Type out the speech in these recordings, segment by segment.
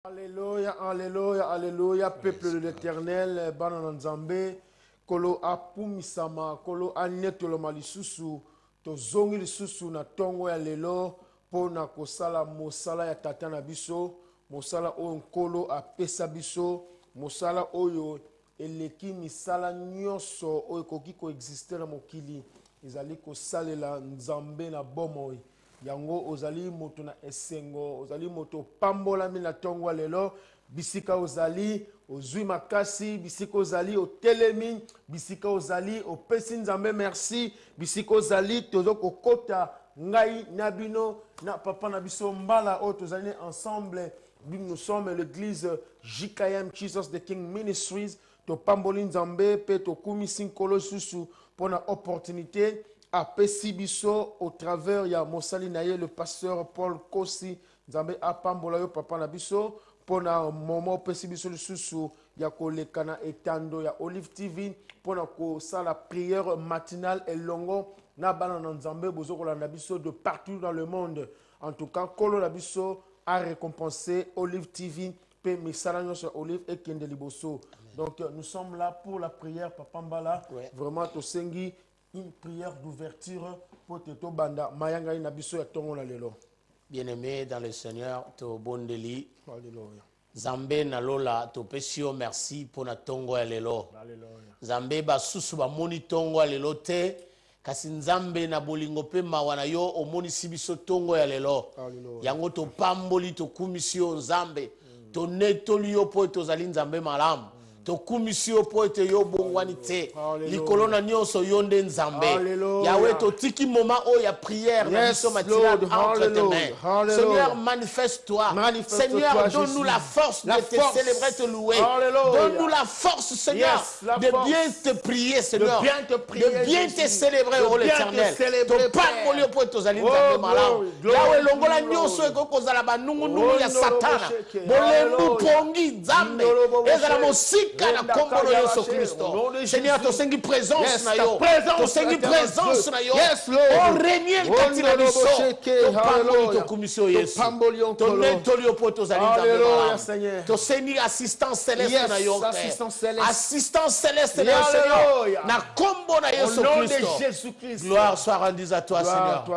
Alléluia, alléluia, alléluia, peuple de l'Éternel, Banana Nzambe, Kolo apumisama, Kolo anetolo malisusu, to zongi lisusu na tongo ya lelo, pona kosala mosala ya tata na biso, mosala oyo nkolo apesa biso, mosala oyo eleki misala nyonso oyo koki koexiste na mokili, ezali kosalela Nzambe na bomoi. Yango ozali moto na esengo, ozali moto pambola mina tongo lelo, bisika ozali, ozui makasi, bisika ozali, otelemi, bisika ozali, opesi Nzambe merci, bisika ozali, tozo kokota ngai nabino, na papa na biso mbala, o tozali ensemble, nous sommes l'église JKM, Jesus the King Ministries, to pamboli Nzambe, pe to kumisi nkolo susu, pour na opportunité, à Pesibiso au travers ya Mosali Naye le pasteur Paul Kosi Nzambe a pambola yo papa na biso pona momo Pesibiso le susu ya kolekana etando ya Olive TV pona ko sala prière matinale et longo na bana na Nzambe bozo kolanda biso de partout dans le monde. En tout cas kolo la biso a récompensé Olive TV pe misala nyonso Olive et kende liboso. Donc nous sommes là pour la prière papa Mbala vraiment to sengi une prière d'ouverture pour te banda mayanga ina biso ya tongo na lelo. Bien-aimé dans le Seigneur, to bondeli. Alléluia. Zambe na lola to pesio merci pour na tongo ya lelo. Alléluia. Zambe ba susu ba moni tongo ya lelo te kasi Nzambe na bolingo pe mawana yo omoni sibiso tongo ya lelo. Alléluia. Yango to pamboli to kumisio Nzambe. To netoli yo po to zali Nzambe malamu. To kumisio po ete yo bongwani te likolo na nyonso yonde Nzambe Yahweh to tiki moment o ya prière na biso matinale entre tes mains. Seigneur manifeste-toi. Seigneur donne-nous la force de te célébrer, te louer. Donne-nous la force Seigneur de bien te prier Seigneur, de bien te célébrer oh l'Éternel. To pambolio po to zali Nzambe malamu Yahweh longola nyonso ekoko zala banungu nungu ya satana bolembu pongi Nzambe ezala mosika na kombolo Yesu Kristo. Seigneur, to sengi présence na yo. To sengi présence na yo. On règne kati na biso. To pamboli to kumisio Yesu. To netoli yo po to zali Nzambe. To sengi assistance céleste na yo. Assistance céleste na yo Seigneur. Na kombo na Yesu Kristo. Gloire soit rendue à toi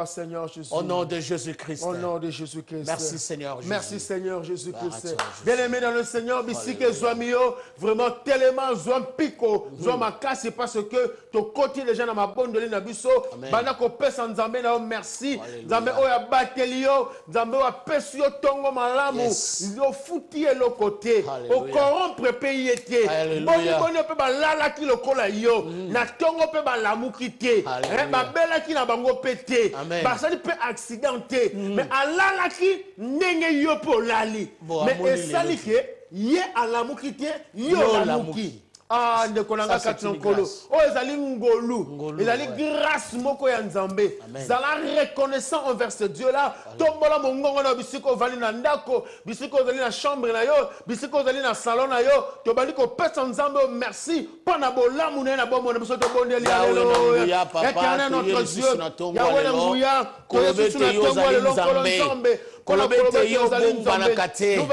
Seigneur. Au nom de Jésus-Christ. Au nom de Jésus-Christ. Merci Seigneur Jésus. Merci Seigneur Jésus-Christ. Bien-aimé dans le Seigneur, bisike zwamio, vraiment tellement zwam piko, zwam akasi parce que to koti les gens dans ma bonne de l'inabiso, bana ko pesa Nzambe na merci, Nzambe o ya batelio, Nzambe o pesio tongo malamu, yo futi e lo côté, o corrompre pays était. Boni boni pe ba lala ki lokola yo, na tongo pe ba lamu kité, ba bela ki na bango pété, ba sali pe accidenté, mais alala ki ndenge yo po lali, mais esali ke ye alamuki te yo alamuki ah ndeko nanga kati nkolo o ezali ngolu ezali grâce moko ya Nzambe zala reconnaissant envers ce Dieu là tombola mongongo na bisiko vali na ndako bisiko zali na chambre na yo bisiko zali na salon na yo to bali ko pesa Nzambe merci pona bolamu na bomo na biso to bondeli alléluia papa notre Dieu Yahweh Mouya kolobete yo zali Nzambe kolobete yo bomba na kate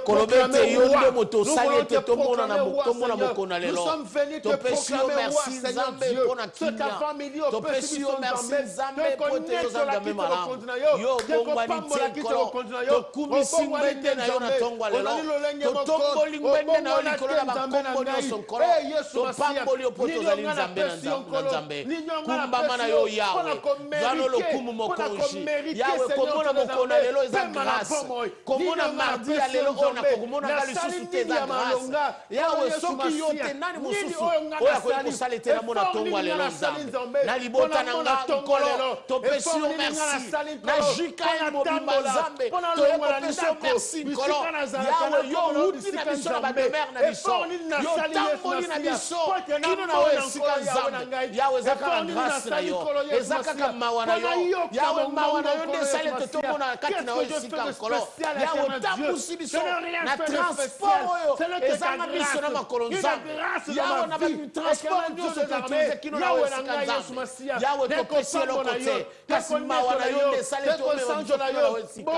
kolobete yo nde moto sali te tomona na mokona lelo to pesio merci Nzambe pona kinya to pesio merci Nzambe pote yo Nzambe malamu yo bomba ni teko to kumisi mbende na yo na tongwa lelo to tomboli mbende na yo likolo na bakombo nyonso nkolo to pamboli yo poto zali Nzambe na Nzambe kumbama na yo Yawe zano lokumu mokonji Yawe komona mokona lelo grâce. Comment on a mardi à l'élo, on a comment a lisusu te za grâce. Yawe soki yo te nani mususu. Oya ko kusalete na mona tongwa lelo Nzambe. Na libota na nga nkolo. To pesio merci. Na jika ya mobimba Nzambe. To yeko pesio merci nkolo. Yawe yo uti na biso na bademer na biso. Yo tamboli na biso. Kino na we sika Nzambe. Yawe zaka grâce na yo. Ezaka kama mawana yo. Yawe mawana yo nde salete to mona kati na yo esika nkolo yawe otambusi biso na transport oyo ezanga biso na makolo nzambe yawe na batransport nyonso toutilize kino na esika nzambe yawe topesi eloko te kasi mawa na yo nde esali tomeo na esika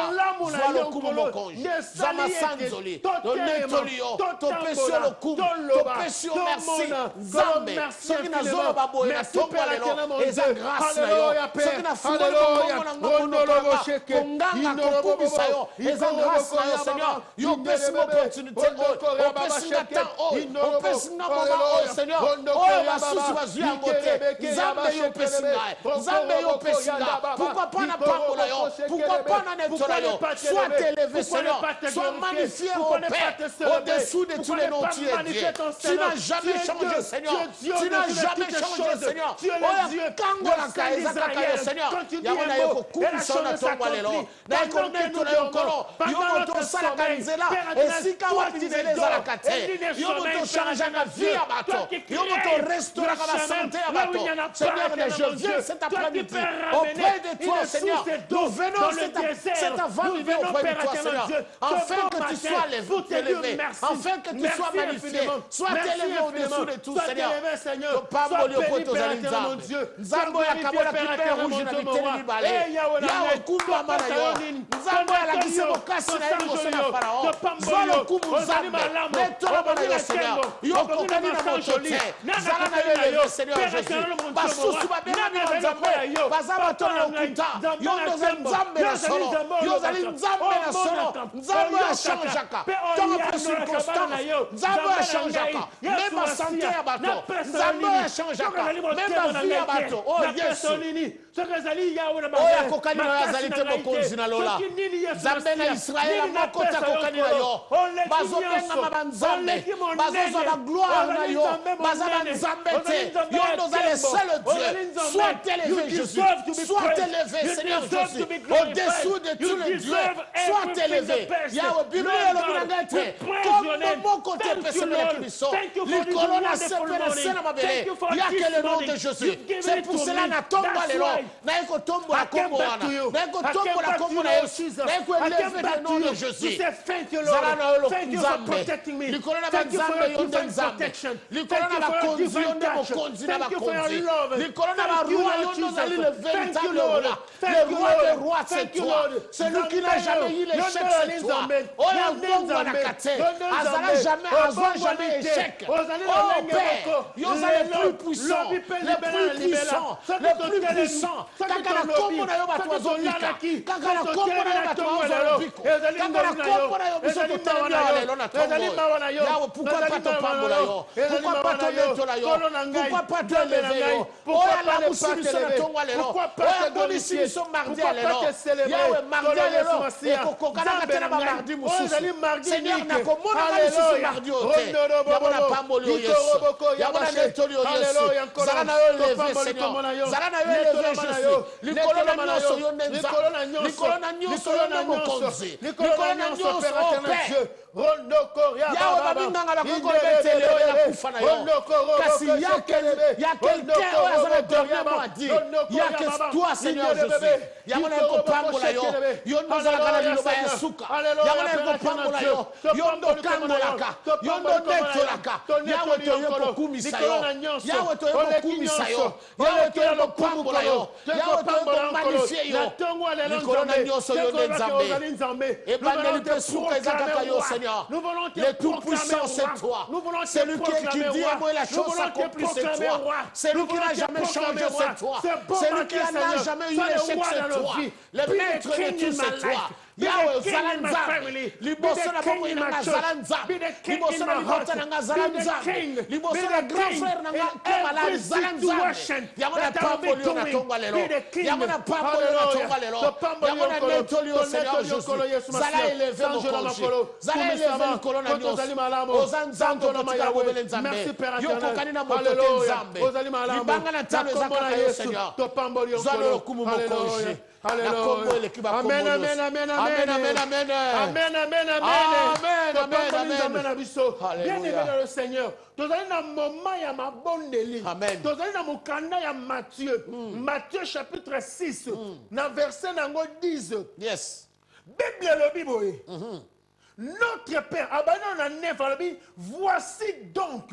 zwa lokumu mokonzi zwa masanzoli tonetoli yo topesi yo lokumu topesi yo merci nzambe soki nazoloba boye na tongo lelo eza grâce na yo soki nafungoli bongongo na ngo monokanga konganga kopubisa yo eza grâce na yo seigneur yo opesi nga opportunité oyo opesi nga temps oyo opesi nga moment oyo seigneur oyo basusu bazwi yango te nzambe yo opesi ngai nzambe yo opesi nga pourquoi pas na pambola yo pourquoi pas na netola yo sois élevé seigneur sois magnifié au Père au-dessous de tous les noms tu es Dieu tu n'as jamais changé seigneur tu n'as jamais changé seigneur oyo kangolaka eza kaka yo seigneur yango na yo kokumisa yo na tongo lelo na ekonetola yo nkolo yo moto osalaka nzela esika wapi nzela ezalaka te yo moto ochangeaka vie ya bato yo moto orestauraka basante ya bato seigneur je viens cet après-midi auprès de toi seigneur nous venons cet avant-midi auprès de toi seigneur afin que tu sois élevé afin que tu sois magnifié sois élevé au-dessous de tout seigneur topamboli opo tozali nzambe nzambe oyo akabola kipe rouge na biteni mibale yawe okumbama na yo nzambe oyo alakisi bokasi na ye liboso na farao zwa lokumu nzambe netolama na yo seigneur yo kokani na moto te zala na yo eleve seigneur jésus basusu babengami na nzambe baza bato na lokuta yo ndoza nzambe na solo yo ozali nzambe na solo nzambe oyo achangeaka ntongo mpe circonstance nzambe oyo achangeaka me basante ya bato nzambe oyo achangeaka me bavie ya bato o yesu oyo akokani na yo azali te mokonzi na lola nzambe na israele moko te akokani na yo bazobengama banzambe bazozwa bagloire na yo baza banzambe te yo ndoza le seul dieu sois élevé jésus sois élevé seigneur jésus au-dessous de tous les dieux sois élevé yawe biblia elobi na ngai te kombo moko te epeselelaki biso likolo na se mpe na se na mabele yake le nom de jésus c'est pour cela na tomba lelo naye kotombola kombo wana naye kotombola kombo na yesu naye koeleve le nom de jésus zala na yo lokunzambe likolo na banzambe yo nde nzambe likolo na bakonzi yo nde mokonzi na bakonzi likolo na baroi yo nde ozali le véritable roi le roi des rois c'est toi celui qui n'a jamais eu l'échec c'est toi oyo abongwanaka te azwa jamais échec oh père yo oza le plus puissant le plus puissant kaka na kombo na yo bato bazobika kaka na kombo na yo bato bazwa lobiko kaka na kombo na yo biso totelemi awa lelo na tongo yawe pourquoi pas topambola yo pourquoi pas tonetola yo pourquoi pas toeleve yo oyo alamusi biso na tongo lelo oyo amonisi biso mardi ya lelo yawe mardi ya lelo ekokokanaka te na bamardi mosusu seigneur nakomonaka lisusu mardi oyo te yango na pamboli oyo yesu yango na netoli oyo yesu zala na yo eleve seigneur zala na yo eleve jésus likolo na nyonso yo nde nzambe likolo na nyonso yo nde mokonzi likolo na nyonso o père yawe babinganga bakokobetele oyo nakufa na yo kasi ya quelqu'un oyo aza na dernier mot à dire yake toi seigneur jésus yango na ekopambola yo yo nde ozalaka na liloba ya suka yango na ekopambola yo yo nde okangolaka yo nde onetolaka yawe toye kokumisa yo yawe toye kokumisa yo yawe toye kopambola yo yawe toye komagnifie yo likolo na nyonso yo nde nzambe ebandeli mpe suka eza kaka yo seigneur le tout-puissant c'est toi celui qui dit un mot et la chose s'accomplit c'est toi celui qui n'a jamais changé c'est toi celui qui n'a jamais eu l'échec c'est toi le maître de tout c'est toi yawe zala nzambe liboso na bongo nanga zala nzambe liboso na libota nanga zala nzambe liboso na grand frère nanga kemalali zala nzambe yango na pamboli yo na tongo lelo yango na pamboli yo na tongo lelo yango na netoli yo seigneur jésus zala éleve mokonzi zala éleve likolo na nyonso oza nzambe okotika kobele nzambe yo kokani na moto te nzambe libanga na talo eza kaka yo seigneur zwa lokumu mokonzi na kombo eleki bakombo nyonso amen amen amen amen amen amen amen amen amen biso bien-aimé le Seigneur tozali na moment ya mabondeli tozali na mokanda ya Matthieu Matthieu chapitre 6 na verset nango 10 yes Bible le Bible. Notre Père, voici donc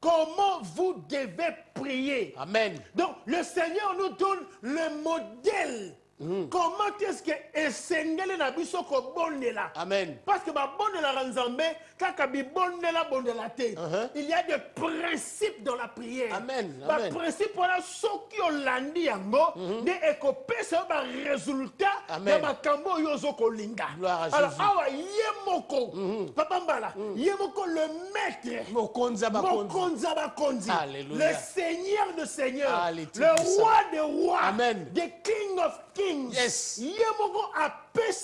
comment vous devez prier. Amen. Donc le Seigneur nous donne le modèle. Comment est-ce que esengeli na biso ko bondela? Amen. Parce que ba bondela ranzambe kaka bi bondela bondela te. Il y a des principes dans la prière. Amen. Ba Amen. principe wana soki olandi yango ne ekopesa ba résultat Amen. na makambo yo ozokolinga. Gloire à Alors Jésus. awa ye moko papa mbala ye moko le maître Mokonza bakonzi. Mokonza bakonzi. Alléluia. Le Seigneur de Seigneurs, Allez, le roi des rois, Amen. the King of Kings. Yes. Yemoko a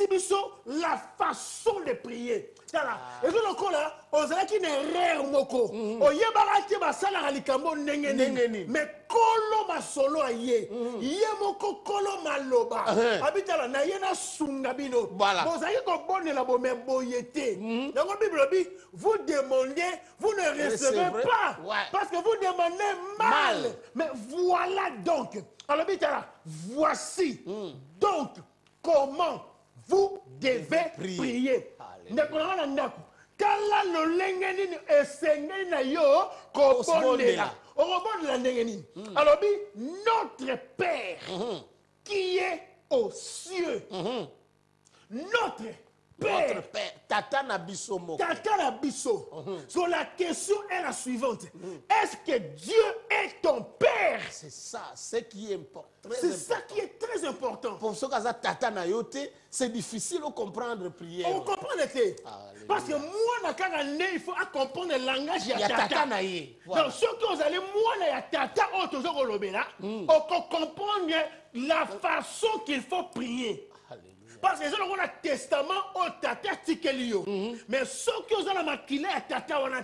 biso la façon de prier. Tala. Et donc là, on a qui n'est rare moko. Oyebara ti basala likambo ndengeni. Mais kolo masolo aye. Yemoko kolo maloba. Abitala na yena sunga bino. Voilà. Vous avez ko bonela bo me boyete. Dans la Bible dit, vous demandez, vous ne recevez pas. Ouais. Parce que vous demandez mal. Mais voilà donc. Alors, voici donc comment vous devez prier. Kala lo lengeni esengeni na yo ko bondela. O bondela ndengeni. Alors, notre Père qui est aux cieux. Notre Père. Notre Père. Tata na biso moko. Tata na biso. So la question est la suivante. Est-ce que Dieu est ton Père? C'est ça, ce qui est important. C'est ça qui est très important. Pour ceux qui ont tata na yote, c'est difficile de comprendre prière. On comprend le parce que moi, il faut comprendre le langage de tata. Donc, ceux qui ont allé moi, na tata, on comprendre la façon qu'il faut prier. Parce que on a testament au tata tikelio. Mais ceux qui ont la maquille à tata on a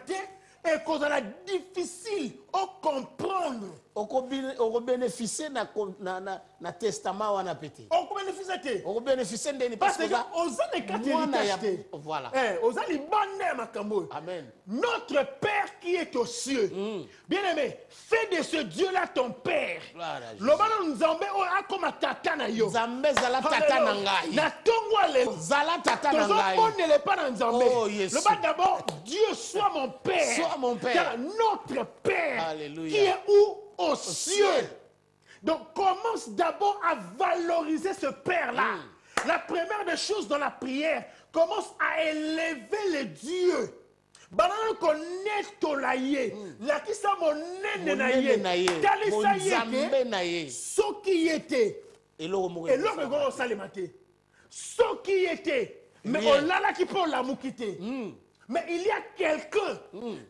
et qu'on a difficile à comprendre. On bénéficie na testament wana pété. On bénéficie. On bénéficie de parce que aux années 80 voilà. Aux années makambo. Amen. Notre Père qui est aux cieux. Bien-aimé, fais de ce Dieu-là ton Père. Le ballon nzambe o akoma tata na yo. Nzambe zala tata na ngai. Na tongwa le zala tata na ngai. Ne le pas dans nzambe. Le bas d'abord Dieu soit mon Père. Soit mon Père. Car notre Père. Alléluia. Qui est où? Aux cieux. Donc commence d'abord à valoriser ce Père-là. La première des choses dans la prière, commence à élever le Dieu. Banana connaît tolaye, la qui sa monnaie naye, talisa yete, ce qui était, et l'homme go salemate, ce qui était, mais on l'a là qui peut la moukite. Mais il y a quelqu'un,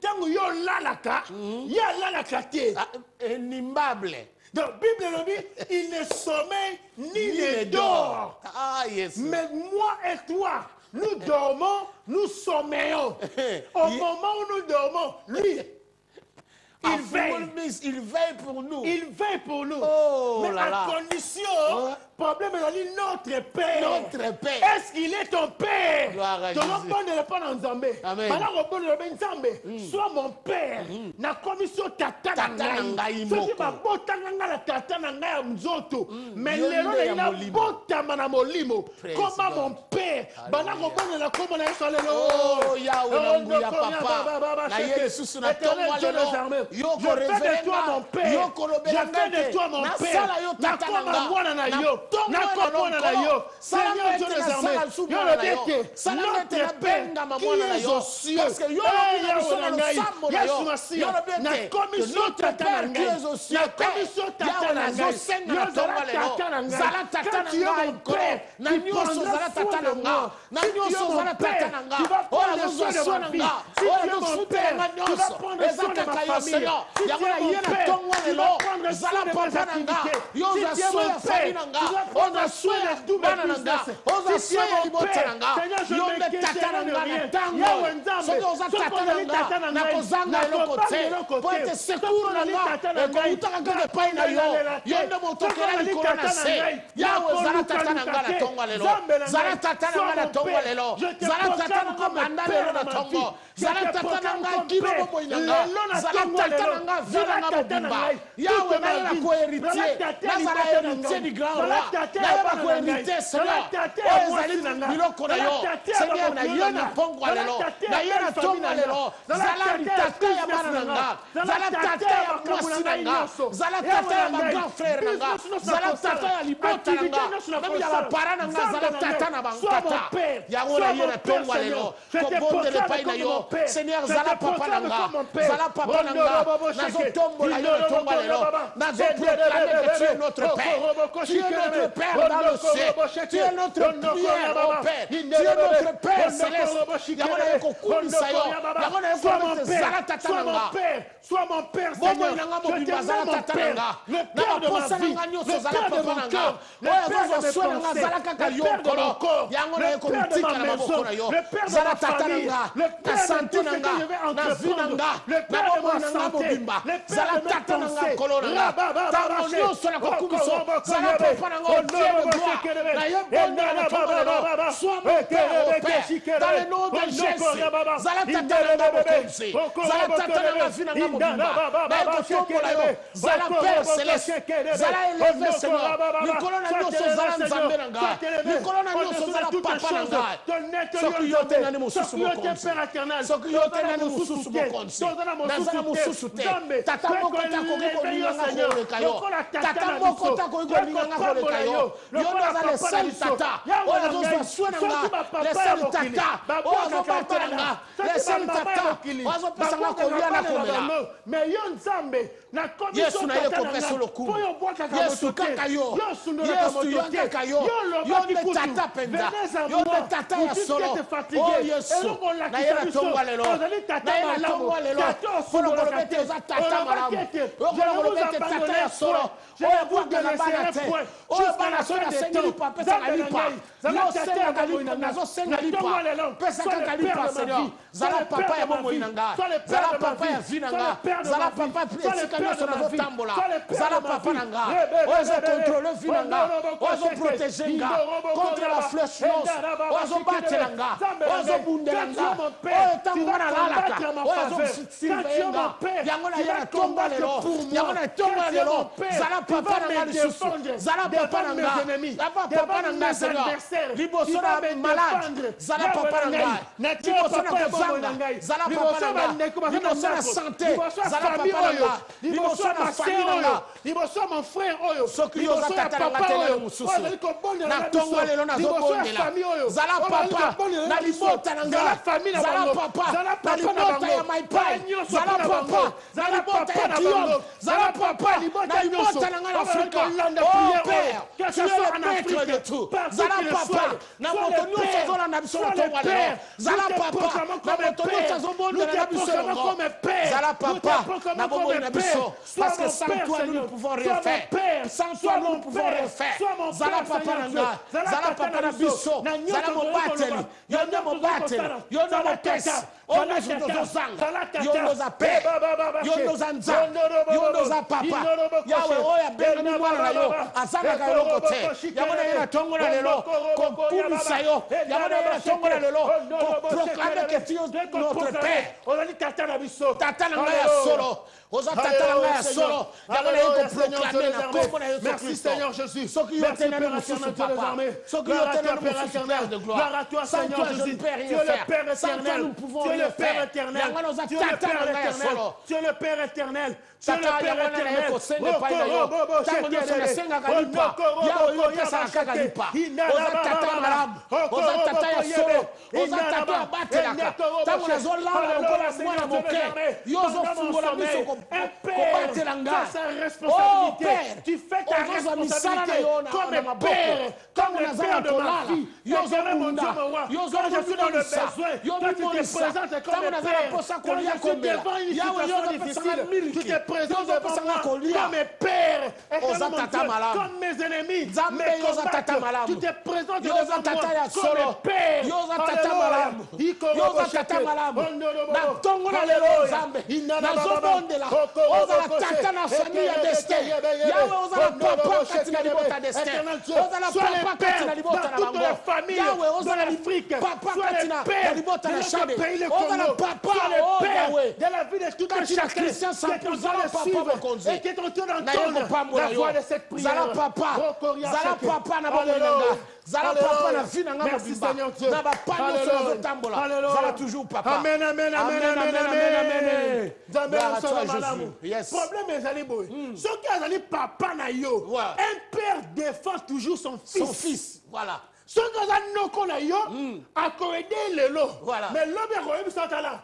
tant yo lalaka, il y a lalaka te. Un immeuble. Dans la Bible, il ne sommeille ni ne dort. Ah, yes. Mais moi et toi, nous dormons, nous sommeillons. Au moment où nous dormons, lui, il veille. Il veille pour nous. Il veille pour nous. Oh, mais là, à condition, problème est notre Père. Notre Père. Est-ce qu'il est ton Père? Ton enfant ne l'est pas dans Zambé. Amen. Sois mon Père. Na commission tata nangai. Soki ba bota nanga la tata nangai mzoto. Mais lelo na bota mana molimo. Comment mon Père? Bana robone la comme na solelo. Oh Yahweh na papa. Na Yesu na tomwa lelo. Je fais de toi mon Père. Je fais de toi mon Père. Seigneur Dieu des armées, notre Père qui est aux cieux, na commission tata na commission tata na quand tu es mon Père, tu prendras soin de moi. Si tu es mon Père, tu vas prendre soin de ma vie. Si tu es mon Père, tu vas prendre soin de ma famille. Si tu es mon Père, tu vas prendre soin de mes activités. Si tu es mon Père, tu vas prendre soin de tous mes business. Si tu es mon Père, Seigneur, je ne questionne de rien. Yahweh Nzambe, sokonali tata na ngai, nakobanga eloko te. Sokonali tata na ngai, nakobanga yo nde motokela likolo na se. Yawe zala tata na ngai na tongo lelo. Zala tata na ngai na tongo lelo. Zala tata na ngai manda lelo na tongo. zala tata na nga kino bomoi na nga zala tata na nga vi na nga mobimba yawe nayeba koheritier nazala héritier du grand roi nayeba koheritier seigneur oyo ezali biloko na yo seigneur na ye na pongwa lelo na ye na tonga lelo zala litata ya bana na nga zala tata ya mwasi na nga zala tata ya bagrand frère na nga zala tata ya libota na nga meme ya bapara na nga zala tata na bankata yango na ye na tongwa lelo kobondela epai na yo seigneur zala papa na nga zala papa na nga nazotombola yo na tongwa lelo nazoproclame que tu es notre père tu es notre père dans le ciel tu es notre prière au père tu es notre père céleste yango na ye kokumisa yo yango na ye komete zala tata na nga sois mon père bomoi na nga mobimba zala tata na nga na baposa na nga nyonso zala papa na nga oyo azozwa swe na nga zala kaka yo nkolo yango na ye komitika na maboko na yo zala tata na nga na sante na nga na vi na nga na bomoi na nga mobimba zala tata na nga nkolo na nga ntango nyonso na kokumiso zala papa na nga odie de gloire na ye bondela na tongo lelo sois mon père au père dans le nom de Jésus zala tata na nga mokonzi zala tata na nga vi na nga mobimba na ye kotombola yo zala père céleste zala élevé seigneur likolo na nyonso zala nzambe na nga likolo na nyonso zala papa na nga soki yo te nani mosusu mokonzi soki yo te nani mosusu mokonzi nazala mosusu te tata moko te akoki kolinganga koleka yo tata moko te akoki kolinganga koleka yo yo naza le seul tata oyo azozwa swe na nga le seul tata oyo azobatela nga le seul tata oyo azopesanga kolia na komela yesu na ye kopesa lokumu yesu kaka yo yesu yo kaka yo yo nde tata mpenza yo nde tata ya solo o yesu na ye na tongwa lelo na ye na tongwa lelo mpona koloba ete oza tata malamu oyo koloba ete tata ya solo oyo abwaka na bana te oyo bana soki asengi lipa apesaka lipa yo sengaka lipa nazosenga lipa pesa kaka lipa seigneur zala papa ya bomoi na nga zala papa ya vi na nga zala papa esika nyonso nazotambola zala papa na nga oyo ezokontrole vi na nga oyo ezoprotege nga contre la flèche nonce oyo ezobatela nga oyo ezobundela nga oyo ntango nga nalalaka oyo ezosurveille nga yango na ye na tongwa lelo yango na tongwa lelo zala papa na nga lisusu zala papa na nga zala papa na nga seigneur liboso na malade zala papa na nga liboso na kozanga zala papa na nga liboso na santé zala papa na nga liboso na famille na nga liboso mon frère oyo soki yo oza tata na nga te lelo mosusu na tongo lelo nazobondela zala papa na libota na nga zala papa na libota ya maipai zala papa na libota ya guillaume zala papa na libota na nga na afrika oh père tu es le maître de tout zala papa na moto nyonso azolanda biso na tongo lelo zala papa na moto nyonso azobondela na biso yango zala papa na bomoi na biso parce que sans toi nous ne pouvons rien faire sans toi nous ne pouvons rien faire zala papa na nga zala papa na biso zala mobateli yo nde mobateli yo nde mopesi oyo nyonso tozozanga yo nde oza pere yo nde oza nzambe yo nde oza papa yawe oyo abengani mwana na yo azangaka eloko te yango na ye na ntongo na lelo kokumisa yo yango na ye na ntongo na lelo koproclame que tu es notre père tata na ngai ya solo oza tata na ngai ya solo yango na ye koproclame na kombo na yesu kristo soki yo te nani mosusu papa soki yo te nani mosusu père de gloire sans toi je ne peux rien faire sans toi nous ne pouvons rien faire yango na oza tata na ngai ya solo tu es le père éternel tata yango na ye kosenga epai na yo ntango nyonso nasengaka lipa yawe yo opesaka kaka lipa oza tata malamu oza tata ya solo oza tata ya batelaka ntango nazolala lokola mwana moke yo ozofungola miso kobatela nga oh père ozozwa misala na yo na maboko ntango nazala kolala yo ozobunda yo ozobundisa yo obimonisa ntango nazala mposa kolia komela yawe yo ozopesanga miliki comme mes pères et comme mes ennemis. Mais tu te présentes devant moi comme mes pères. Sois les pères dans toute la famille, dans l'Afrique. Sois les pères de notre pays. le Oh, Congo. voilà, papa, Tu es le oh, père Yahweh. de la vie de tout Quand un chaque chacun Christian qui est en train de papa, suivre papa, et qui est en train Na ye d'entendre kopambola la yo. voix de cette prière. Zala papa. Oh, Koria Zala Sheke. papa na bomoi Alléluia. nanga. Zala Alléluia. papa na vie nanga Merci mobimba. Seigneur Dieu. Na bapanya Alléluia. so tambola. Alléluia. Zala toujours papa. Amen, amen, amen, amen, amen. Nzambe Gloire à asala toi, malamu. Jésus. Yes. Problème ezali boye. Soki azali papa na yo, Ouais. un père défend toujours son fils. Son fils. Voilà. Soki aza noko na yo, akoede lelo. Voilà. Mais lobi akoyebi so tala.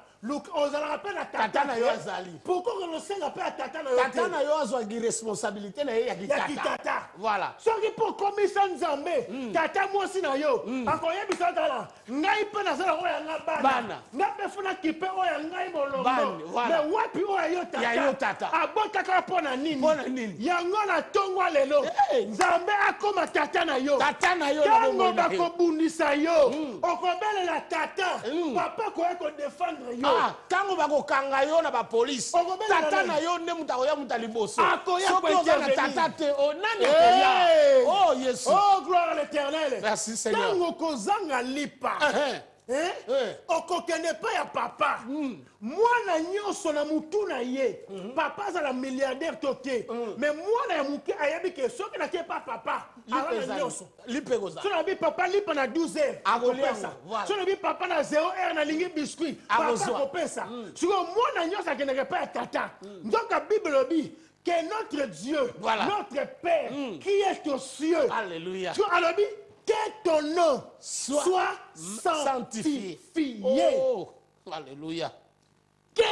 ozalaka mpe na Tata na yo azali. pourquoi osenga mpe ya tata na yo Tata na yo azwaki responsabilité na ye ya ya kitata. kitata Voilà. soki mpo okomisa nzambe tata mwasi na yo akoyebisa tala ngai mpe nazala oyo yanga bana ngai mpe funa kipe oyo ya ngai molongo Voilà. me wapi oyo Ya yo tata. abotaka mpo na nini Mpo na nini? yango na ntongwa lelo Hey. nzambe akoma tata na yo Tata na yo na ntango bomoi na ye. bakobundisa yo okobelela tata papa koya kodefendre yo ntango bakokanga yo na bapolisi Okobela tata nani? na yo nde moto akoya moto liboso Akoya soki oza na kointervenir. tata te nani Hey. akoya oh yesu oh gloire à l'éternel Merci, Seigneur. ntango kozanga lipa okokende mpe ya papa mwana nyonso na mutu na ye papa azala milliardaire to te mais mwana ya moke ayebi ke soki nake pa papa alana nyonso lipe kozala so nabi papa lipa na 12 heures Akolia akopesa yango, voilà. so nabi papa na 0 heure nalingi biscuit papa Akozwa. akopesa sikoyo mwana nyonso akendeke mpe ya tata nzoka bible lobi que notre Dieu, Voilà. notre Père, qui est aux cieux, Alléluia. alors, que ton nom soit sanctifié. sanctifié. Oh, alléluia. Que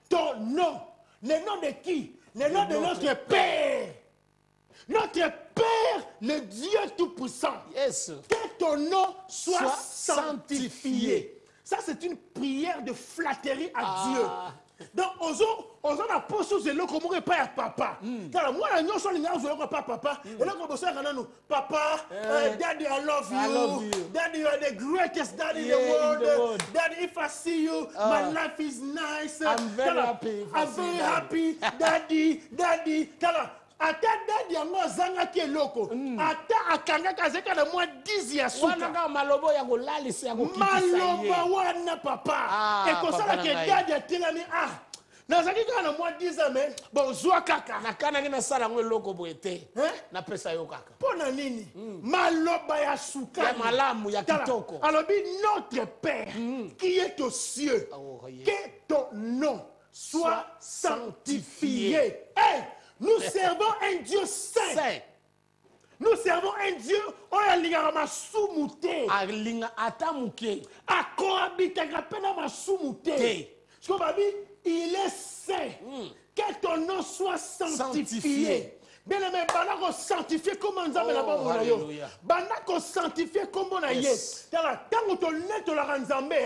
ton nom, le nom de qui? Le nom de notre Père. Notre Père, le Dieu Tout-Puissant. Yes. Que ton nom soit Soit sanctifié. sanctifié. Ça, c'est une prière de flatterie à Dieu. Donc, on a posé ce lot comme on pas à papa. Car moi, la nyonso linga zo ko papa. Et là, on bossa kana nous. Papa, daddy, I love you. I love you. Daddy, you are the greatest daddy in the world. Daddy, if I see you, my life is nice. I'm very happy. I'm very happy. Daddy. Kala. Ata dadi yango azangaki eloko ata akangaka azeka na mwa 10 ya suka wana kaka maloba ya kolalisa ya kokitisa ye maloba wana papa ekosala papa ke na ngai. dadi atelami nazalaki kaka na mwa 10 ans mais bozwa kaka nakanaki nasala yango eloko boye te napesa yo kaka mpo na nini maloba ya suka ya malamu ya kitoko alobi notre père qui est aux cieux Oh, yeah. que ton nom soit sanctifié. Hey, nous servons un Dieu saint. Saint. Nous servons un Dieu oyo alingaka masumu te alinga ata moke akohabitaka mpe na masumu te Te. siko babi il est saint que ton nom soit sanctifié Sanctifié. bien-aimé banda kosanctifie kombo nzambe na bomoi na yo Alléluia. banda kosanctifie kombo na ye Yes. tala ntango tonetolaka nzambe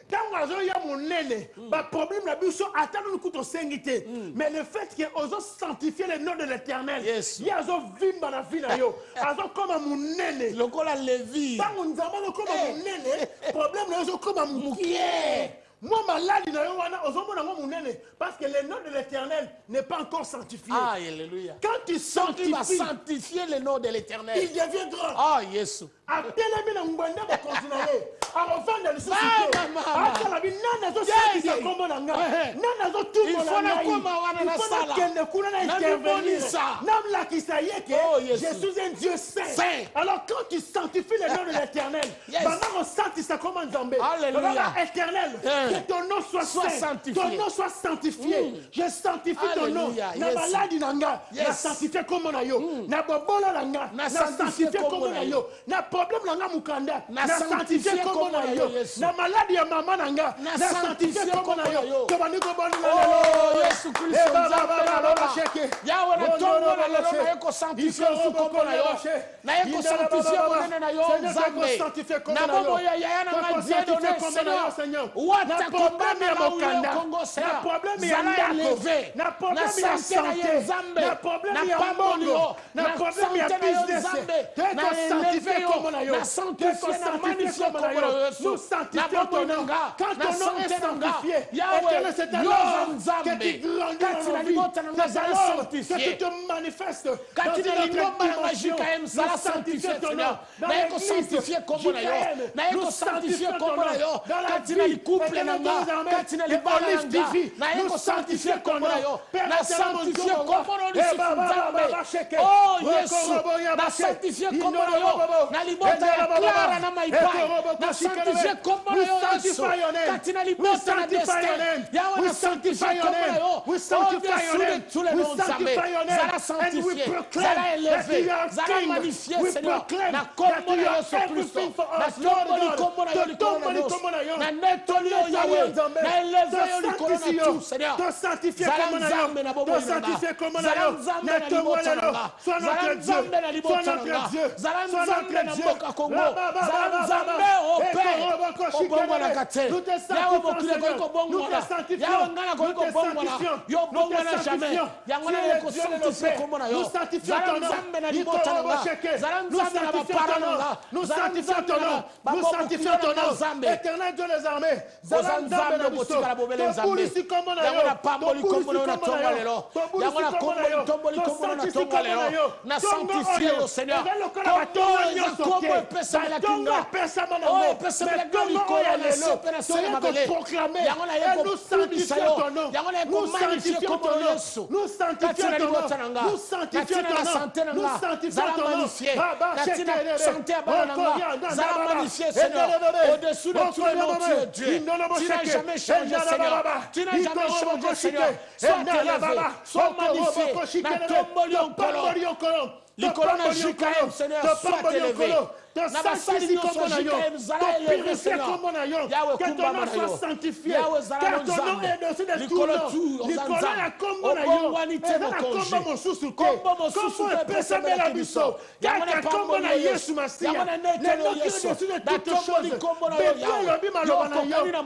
ntango azoya monene baproblème na biso ata nanu kuta osengi te mais le fait que ozosanctifie le nom de l'éternel Yes. ye azovimba na vi na yo azokoma monene lokola levi ntango nzambe azokoma monene problème na yo ezokoma mokie moi maladi na yo wana ozomona ngo monene parce que le nom de l'éternel n'est pas encore sanctifié alléluia quand tu donc il va sanctifies sanctifier le nom de l'éternel il devient grand yesu atelemi na ngwende bakonzi na ye akovanda lisusu Mama, te mama. atalabi nani azosakisa Yeah. kombo na ngai Eh. nani Il azotumbola faut ngai nakoma wana nasala. nakende kuna na Na intervenir limonisa. namlakisa ye ke Oh, Yesu. je suis un Dieu saint Saint. alors quand tu sanctifies le nom de l'éternel Yes. banda kosantisa kombo nzambe Alléluia. Baba, éternel Eh. que ton nom soit Soit saint sanctifié. ton nom soit sanctifié je sanctifie ton nom Alléluia. na Yes. maladi na nga Yes. na sanctifie kombo na yo na bobola na nga Na na sanctifie sanctifie kombo kombo na na yo. yo na problème na nga mukanda Na na sanctifie sanctifie kombo na yo Yesu. na maladi ya mama na nga Na na sanctifie sanctifie kombo na kombo na yo. yo tobandi kobonela Oh, lelo Yesu Kristo nzambe na loba. Yawe na tongo na lelo na ye kosanctifie osu kombo na yo na ye kosanctifie monene na yo nzambe na bobo ya yaya na nga diedone seigneur wata kombame na ule kongo seigneur zala eleve na sante na ye nzambe na pamboli yo na sante na yo nzambe na eleve yo na sanctifie na magnifique kombo na yo yesu na bobo na nga na sante na nga yawe yo nzambe rendu dans nos vies. Nous allons que tu te manifestes dans notre dimension. Nous sanctifions ton nom. Dans l'église, nous sanctifions ton nom. Dans la vie, nous sanctifions ton nom. Père, oh Yesu, na sanctifié comme yo, na libota ya clara na maipai, na sanctifié comme yo Yesu, katina libota na destin, yawe na sanctifié comme yo, oh Yesu, tous les noms Nzambe, zala sanctifié, zala élevé, zala magnifié Seigneur, na comme yo Yesu Christo, na tomboli comme yo, na netoli yo Yahweh, na élevé yo likolo na tout Seigneur, zala Nzambe na bobo yanga, zala Nzambe na libota na sois notre Dieu, sois notre Dieu, sois notre Dieu. Nous sanctifions ton nom. Nous sanctifions ton nom. Nous sanctifions ton nom. Éternel Dieu des armées. na sanctifié au Seigneur. Nous sanctifions ton nom. Nous sanctifions ton nom. Nous sanctifions ton nom. Nous sanctifions ton nom. Nous sanctifions ton nom. Au-dessus de tous les noms, tu es Dieu. Tu n'as jamais changé, Seigneur. Tu n'as jamais changé, Seigneur. Sois élevé, sois magnifié. Na tomboli okolo. Likolo na JKM, Seigneur, sois élevé. Ton sanctifié comme na yo, ton purifié comme na yo, que ton nom soit sanctifié, car ton nom est dessus de tout nom. Likolo ya kombo na yo, ezala kombo mosusu te, kombo epesame la biso, kaka kombo na Yesu Masiya, lelo qui est dessus de toutes choses, bébé yobi maloba na yo, et en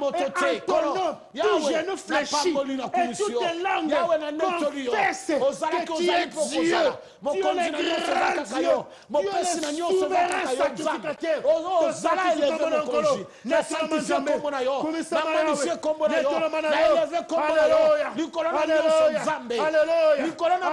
ton nom, tout genou fléchit, et toutes les langues confessent que tu es Dieu, tu es le grand Dieu, tu es le souverain sacrificateur. Oh, zala élevé mon conji. Na sanctifié comme na yo. Na magnifié comme na yo. Na élevé comme na yo. Likolo na nyonso Nzambe. Likolo na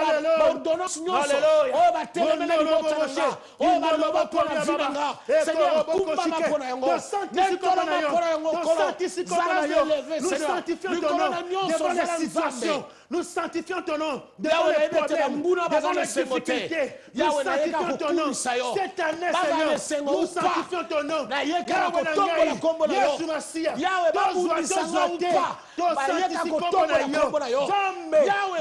ordonnance nyonso. Oh ba telemena libota nga. Oh ba loba pona vinanga. Seigneur kumba mapona yango. Nekolo mapona yango kolo. Zala élevé Seigneur. Likolo na nyonso zala Nzambe. Nous sanctifions ton nom devant les problèmes, devant les difficultés. Nous sanctifions ton nom. Cette année, Seigneur, nous sanctifions ton nom. Yesu Masiya, tozwa tozwa Nzambe,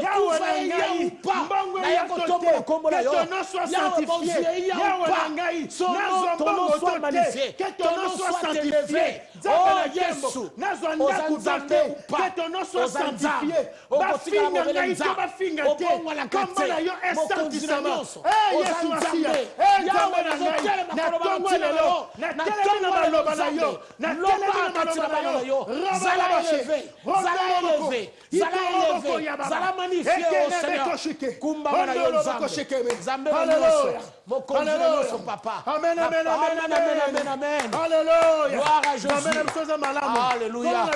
Yahweh na ngai, mbongo ya tote, que ton nom soit sanctifié. Yahweh na ngai, nazwa mbongo tote, que ton nom soit sanctifié. Oh Yesu, nazwa ndaku tote, que ton nom soit sanctifié. Bafinga ngai to bafinga te, kombo na yo esantisama. Yesu Masiya, Nzambe na ngai, na tongo lelo, na telemi na maloba na yo, na telemi na maloba na yo, zala élevé, zala magnifié au Seigneur. Kumba na yo Nzambe, Nzambe na nyonso, mokonzi na nyonso papa. Amen, amen, amen, amen, amen. Alléluia. Gloire à Jésus. Alléluia.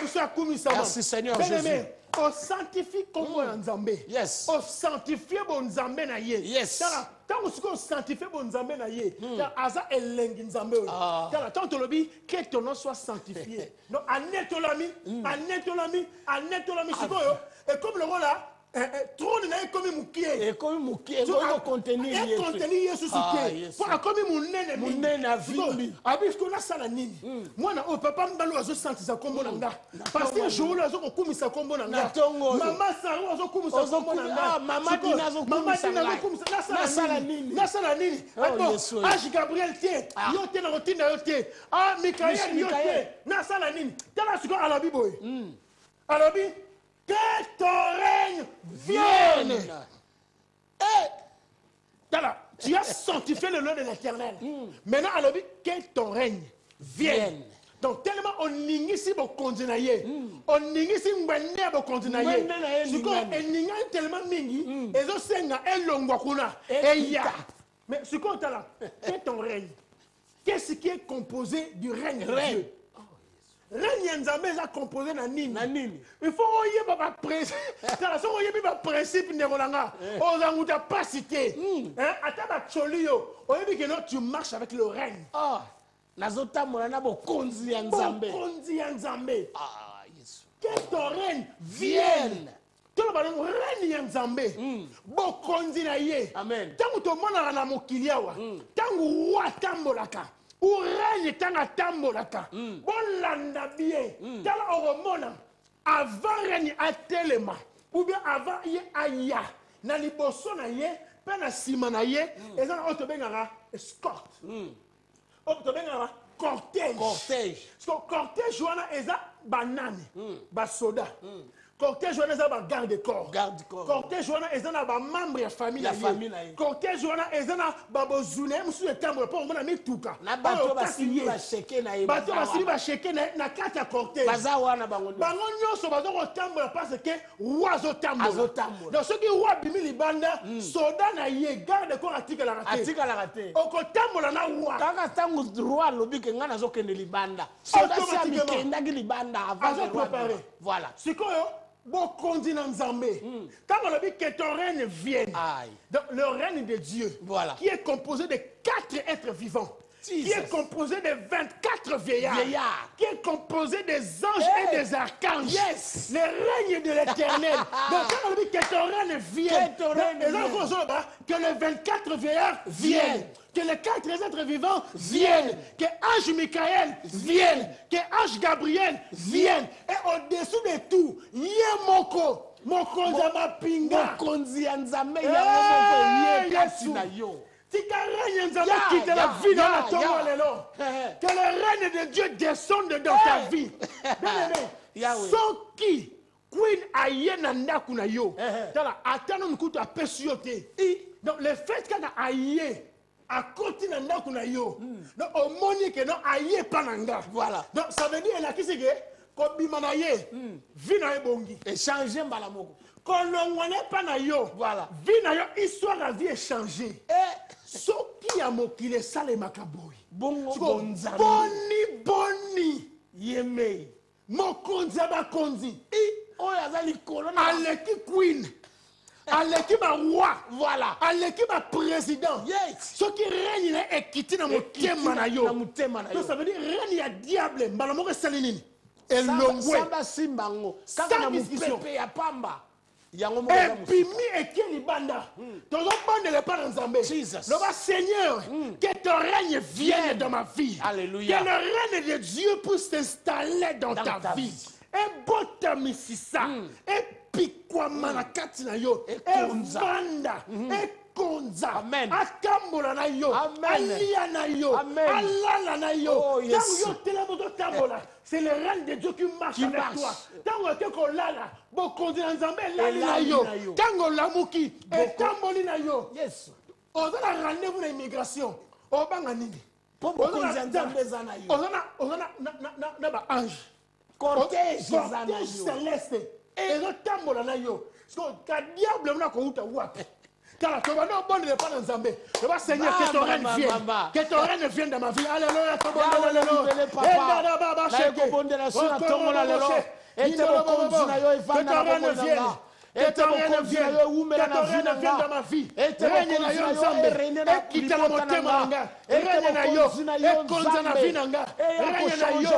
Merci Seigneur Jésus. On sanctifie comme on Nzambe. Yes. On sanctifie bon Nzambe na ye. Yes. Tant qu'on sanctifie bon Nzambe na ye. Aza elengi Nzambe. Tant to lobi que ton nom soit sanctifié. Donc anetolami, sikoyo. Et comme le rôle là, trône na comme mukie. Et comme mukie, on contenir Yesu. Et contenir Yesu sike. Pour comme munene munene avimbi. Abis ko na sala nini. Moi na o papa mbalo azo santisa kombo na nga. Parce que jour là azo komisa kombo na nga. Mama saro azo komisa kombo na nga. Mama dina azo komisa na sala nini. Na sala nini. Agi Gabriel tie. Yo te na rotina yo tie. Mikael yo tie. Na sala nini. Tala siko alabi boy. Alabi que ton règne vienne. Tu as sanctifié le nom de l'Éternel. Maintenant, alors, que ton règne vienne. Donc, tellement on n'initie pas continuer. On n'initie pas continuer. On tellement mingi. Et on sait mais ce qu'on a là, que ton règne. Qu'est-ce qui est composé du règne de Dieu? règne ya Nzambe est composé na nini. Il faut oyeba ba principe. Ça so oyebi ba principe ndeko nanga. Ozanguta pas cité. Hein, ata ba choli yo. Oyebi que non tu marches avec le règne. Ah, nazotambola na bokonzi ya Nzambe. Bokonzi ya Nzambe. Ah, Yesu. Que ton règne vienne. Tout le monde règne ya Nzambe. Bokonzi na ye. Amen. Tangu to mona na mokili awa. Tangu roi tambolaka. Ou règne tanga tambolaka. Bolanda bien. Tala oromona. Avant règne a telema. Ou bien avant ye aya. Na liboso na ye. Pe na sima na ye. Ezana otobengara escorte. Otobengara cortège. Cortège wana eza banane. Basoda. Cortège wana eza ba garde corps. Cortège wana eza na ba membre ya famille ya ye. Cortège wana eza na ba bozune musu etambo po mona mituka. Na bato basili ba sheke na ye. Bato basili ba sheke na kati ya cortège. Baza wana bango. Bango nyonso bazo ko tambola parce que roi zo tambola. Donc ce qui roi bimi libanda soda na ye garde corps atika la raté. Atika la raté. Oko tambola na roi. Kaka tangu roi lobi ke ngana zo kende libanda. Soda sa mikenda gi libanda avant de roi. Voilà. Sikoyo bokonzi na Nzambe. Quand on a dit que ton règne vienne, donc le règne de Dieu, voilà, qui est composé de 4 êtres vivants, qui est composé de 24 vieillards, qui est composé des anges et des archanges, le règne de l'Éternel. Donc quand on a dit que ton règne vienne, que les 24 vieillards viennent, que les 4 êtres vivants viennent, que ange Michael vienne, que ange Gabriel vienne, et au-dessous de tout, Yemoko, Mokonzi Mapinga, Mokonzi Nzambe ya moko ye na yo. Si que le règne de Nzambe quitte la vie dans la tombe, que le règne de Dieu descende dans ta vie. Bien aimé, sans qui Queen aye na ndaku na yo, atano nkutu apesi yo te. Donc le fait que aye à côté de ndako na yo, donc au moni que non aye pananga. Voilà. Donc ça veut dire la qui c'est que ko bimana ye, vie na ebongi. Échanger mbala moko. Kolongwane pa na yo. Voilà. Vie na yo histoire à vie échanger. Soki ya mokile sale makaboy. Bongo boni yeme. Mokonzi abakonzi. Oyo azali kolona. Aleki queen. À l'équipe roi, voilà. À l'équipe président. Yes. Ce qui règne est équité dans mon témanayo. Donc ça veut dire règne à diable. Malamore salinini. Et l'ongwe. Samba simbango. Sans discussion. Et puis mi et qui libanda. Ton bande le pas Nzambe. Jesus. Le Seigneur, que ton règne vienne dans ma vie. Alléluia. Que le règne de Dieu puisse s'installer dans ta vie. Et botamisisa. Et pikwa manakati na yo. Et vanda. Et konza. Amen. Akambola na yo. Amen. Alia na yo. Amen. Alala na yo. Oh, yes. Yo telemoto tambola. C'est le règne de Dieu qui marche avec toi. Tango te ko lala. Bokonzi na Nzambe lali na yo. Tango lamuki. Et tamboli na yo. Yes. Ozana rendez-vous na immigration. Obanga nini? Bokonzi na Nzambe zana yo. Ozana na ba ange. Cortège céleste. Et le tambola na yo. Parce que diable mna ko uta wapi. Car tu vas non bon ne pas dans Nzambe. Le va Seigneur que ton règne vienne. Que ton règne vienne dans ma vie. Alléluia. Que bon alléluia. Papa. Na ko bondela suna tongola lelo. Et te bokonzi na yo evanda na bokonanga. Et ton règne vienne. Que ton règne vienne dans ma vie. Et te règne na yo Nzambe. Et quitte la motema nanga. Et règne na yo. Et konza na vie nanga. Et règne na yo.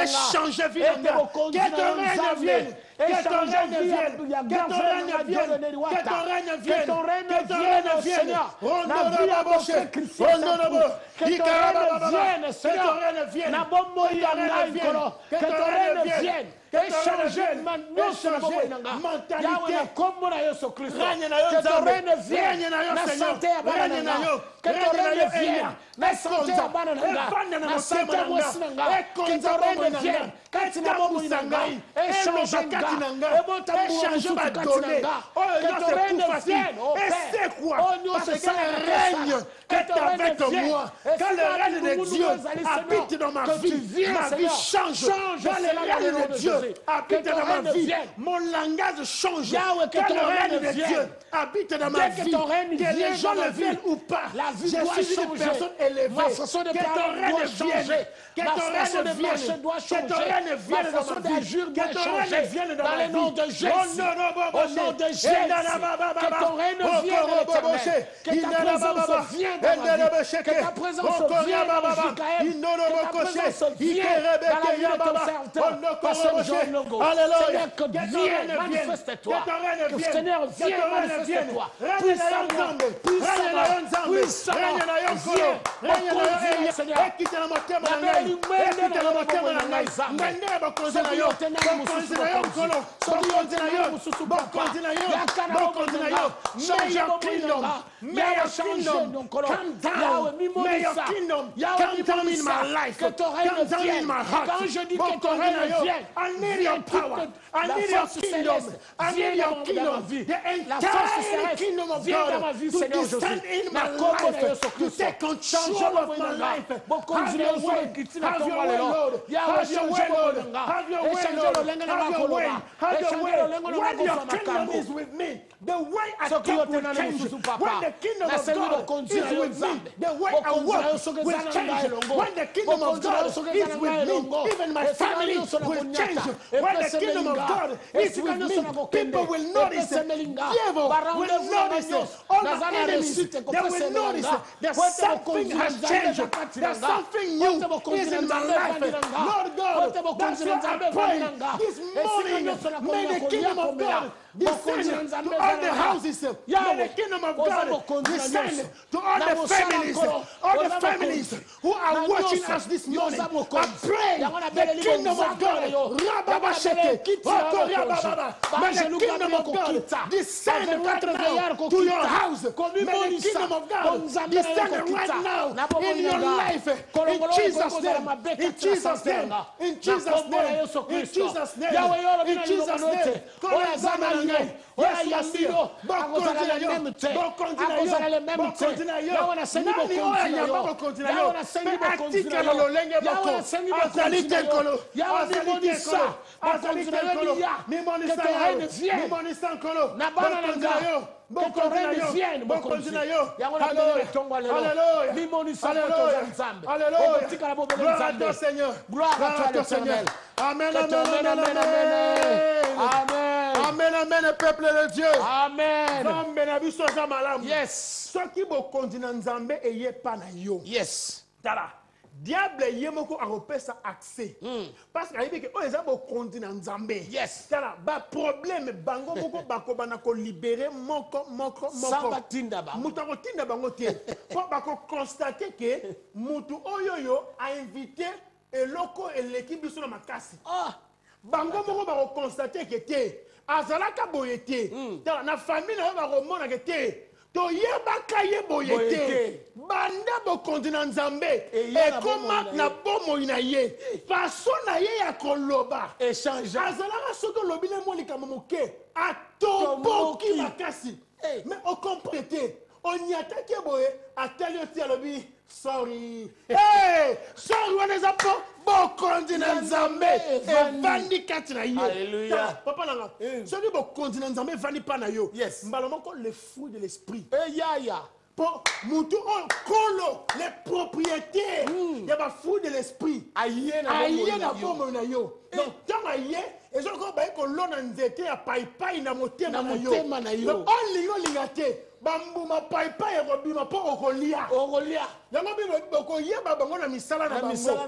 Et change vie nanga. Que ton règne vienne. Que ton règne vienne. Que ton règne vienne. Que ton règne vienne. Que ton règne vienne. Que ton règne vienne. Na bombo ya ngolo. Que ton règne vienne. Échanger mentalité. Règne na yo Nzambe. Règne na yo Seigneur. Règne na yo. Que ton règne vienne. Na santé ya bana nanga. Na santé ya mwasi nanga. Que ton règne vienne. Kati na bombo nanga. Échanger kati nanga. Échanger ma donnée. Oh, non, c'est tout facile. Et c'est quoi? Parce que le règne est avec moi. Quand le règne de Dieu habite dans ma vie change. Quand le règne de Dieu Dieu habite dans ma vie, mon langage change. Que ton règne de Dieu habite dans ma vie. Que les gens le viennent ou pas. Je suis une personne élevée. Que ton règne vienne. Que ton règne vienne. Que ton règne vienne dans ma vie. Que ton règne vienne dans ma vie. Au nom de Jésus. Au nom de Jésus. Que ton règne vienne, l'Éternel. Que ta présence vienne dans ma vie. Que ta présence vienne dans ma vie. Que ta présence vienne dans la vie de ton serviteur. Pasteur John Longo. Seigneur, que Dieu manifeste-toi. Que Seigneur vienne manifeste-toi. Puissamment, puissamment, viens, Seigneur. May your kingdom come down. May your kingdom come down in my life. Come down in my heart. I need your power. I need your kingdom. I need your kingdom. The entire kingdom of God to descend in my life, to take control of my life. Have your way. Have your way, Lord. Have your way, Lord. Have your way, Lord. Have your way. Have your way. When your kingdom is with me, the way I talk will change. When the kingdom of God is with me, the way I walk will change. When the kingdom of God is with me, even my family will change. When the kingdom of God is with me, people will notice it. Devil will notice it. All the enemies, they will notice it. That something has changed. That something new is in my life. Lord God, that's what I pray this morning. May the kingdom of God descend to all the houses. May the kingdom of God descend to all the families who are watching us this morning. I pray the kingdom of God, may the kingdom of God descend right now to your house. May the kingdom of God descend right now in your life. In Jesus' name. In Jesus' name. In Jesus' name. In Jesus' name. In Jesus' name. Yes, Amen, amen, amen, amen. Amen, amen, peuple de Dieu. Amen. Yes. Ceux qui vont continuer Nzambe et yé pas na yo. Yes. Tala. Diable yé moko a sa accès. Parce que oh les abo continuer Nzambe. Yes. Tala ba problème bango moko bako banako libérer moko. Sabatinda ba. Muta ko tinda bango tie. Pour bako constater que mutu oyoyo a invité et loko et l'équipe biso na makasi. Ah. Bango moko bako constater que te azalaka boyete. Tala na famille na bako mona que te. To yebaka ye boyete. Banda bo kontina Nzambe. E koma na bomo ina ye. Façon na ye ya koloba. Échange. Azalaka soko lobine mo likama moke. Atoboki makasi. Mais on comprend te. On y attaque boye. Ateli oti alobi. Sorry. Hey! Sorry wana zapo. Bo kontina Nzambe. E vandi katina ye. Alléluia. Papa nanga. Celui bo kontina Nzambe vandi pa na yo. Yes. Mbalomoko le fruit de l'esprit. Ya. Pour Moutou, Kolo, les propriétaires, il y a un fruit de l'esprit. Aïe na bomo na yo. Donc, tant aïe, et je crois que l'on a nzete à païpaï na motema na yo. Donc, on lingate. Bambuma païpaï et robima pour okolia. Yango bi okoye bango na misala na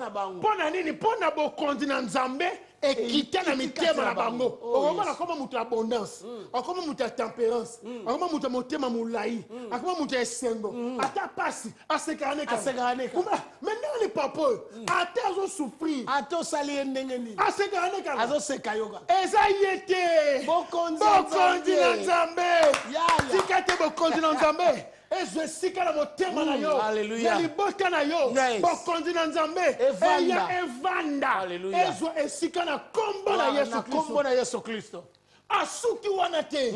bango. Pona nini pona bo kontina Nzambe et quitter na mitema na bango. Okomana koma mutu abondance. Okoma mutu tempérance. Okoma mutu motema mulai. Okoma mutu esengo. Ata pasi asekane ka. Maintenant les papa ata zo souffrir. Ato sali ndengeni. Asekane ka. Azo sekayoga. Eza yete. Bo kontina Nzambe. Tikate bo kontina Nzambe. Ezo sika na motema na yo. Alléluia. Libota na yo. Bo kontina Nzambe. Eya evanda. Ezo esika na kombo na Yesu Kristo. Kombo na Yesu Kristo. Asuki wana te.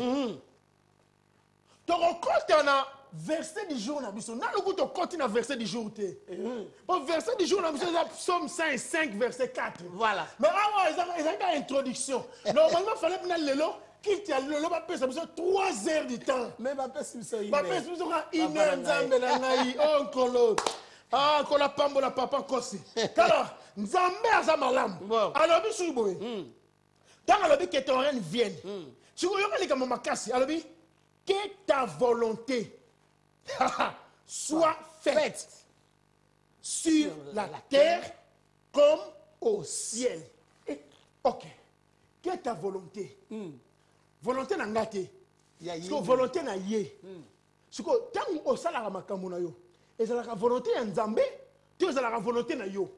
Tokokota na verset du jour, on continue à verset du jour. Bon, verset du jour, c'est Psaume 105, verset 4. Voilà. Mais ils ont une introduction. Normalement, il fallait que le qui tient le lot, ça besoin 3 heures du temps. Mais ma père, c'est ça. Ma père, c'est ça. Il est Nzambe na ngai. Oh, Nkolo. Ah, Kola Pambo la papa Kosi. Alors, Nzambe aza malam. Alors, bi sou boy. Tant alors que ton reine vienne. Si vous voyez comme makasi, alors que ta volonté soit faite sur la terre comme au ciel. Ok. Que ta volonté. Volonté n'a ngate. Parce que volonté n'a yé. Parce que tant au salaire makambo na yo. Et ça la volonté en Nzambe, tu as la volonté na yo.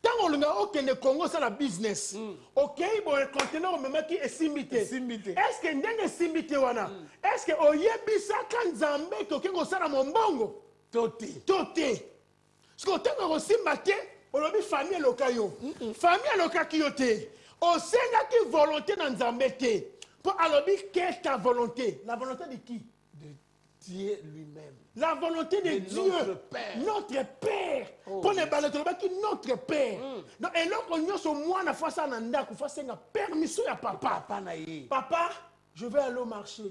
Tant on a aucun Congo ça la business. OK, bon conteneur même qui est simité. Est-ce que ndenge simité wana? Est-ce que oyebisa kan Nzambe to kengo sala mombongo? Toté. Parce que tant on simate, on a famille lokayo. Famille lokakiyote. On sait que volonté dans Nzambe te. Pour alors quelle est ta volonté? La volonté de qui? De Dieu lui-même. La volonté de Dieu, notre Père. Pour ne pas notre Père. Et là, on y a ce mois, on a fait ça, on a fait permission à papa. Papa, je vais aller au marché.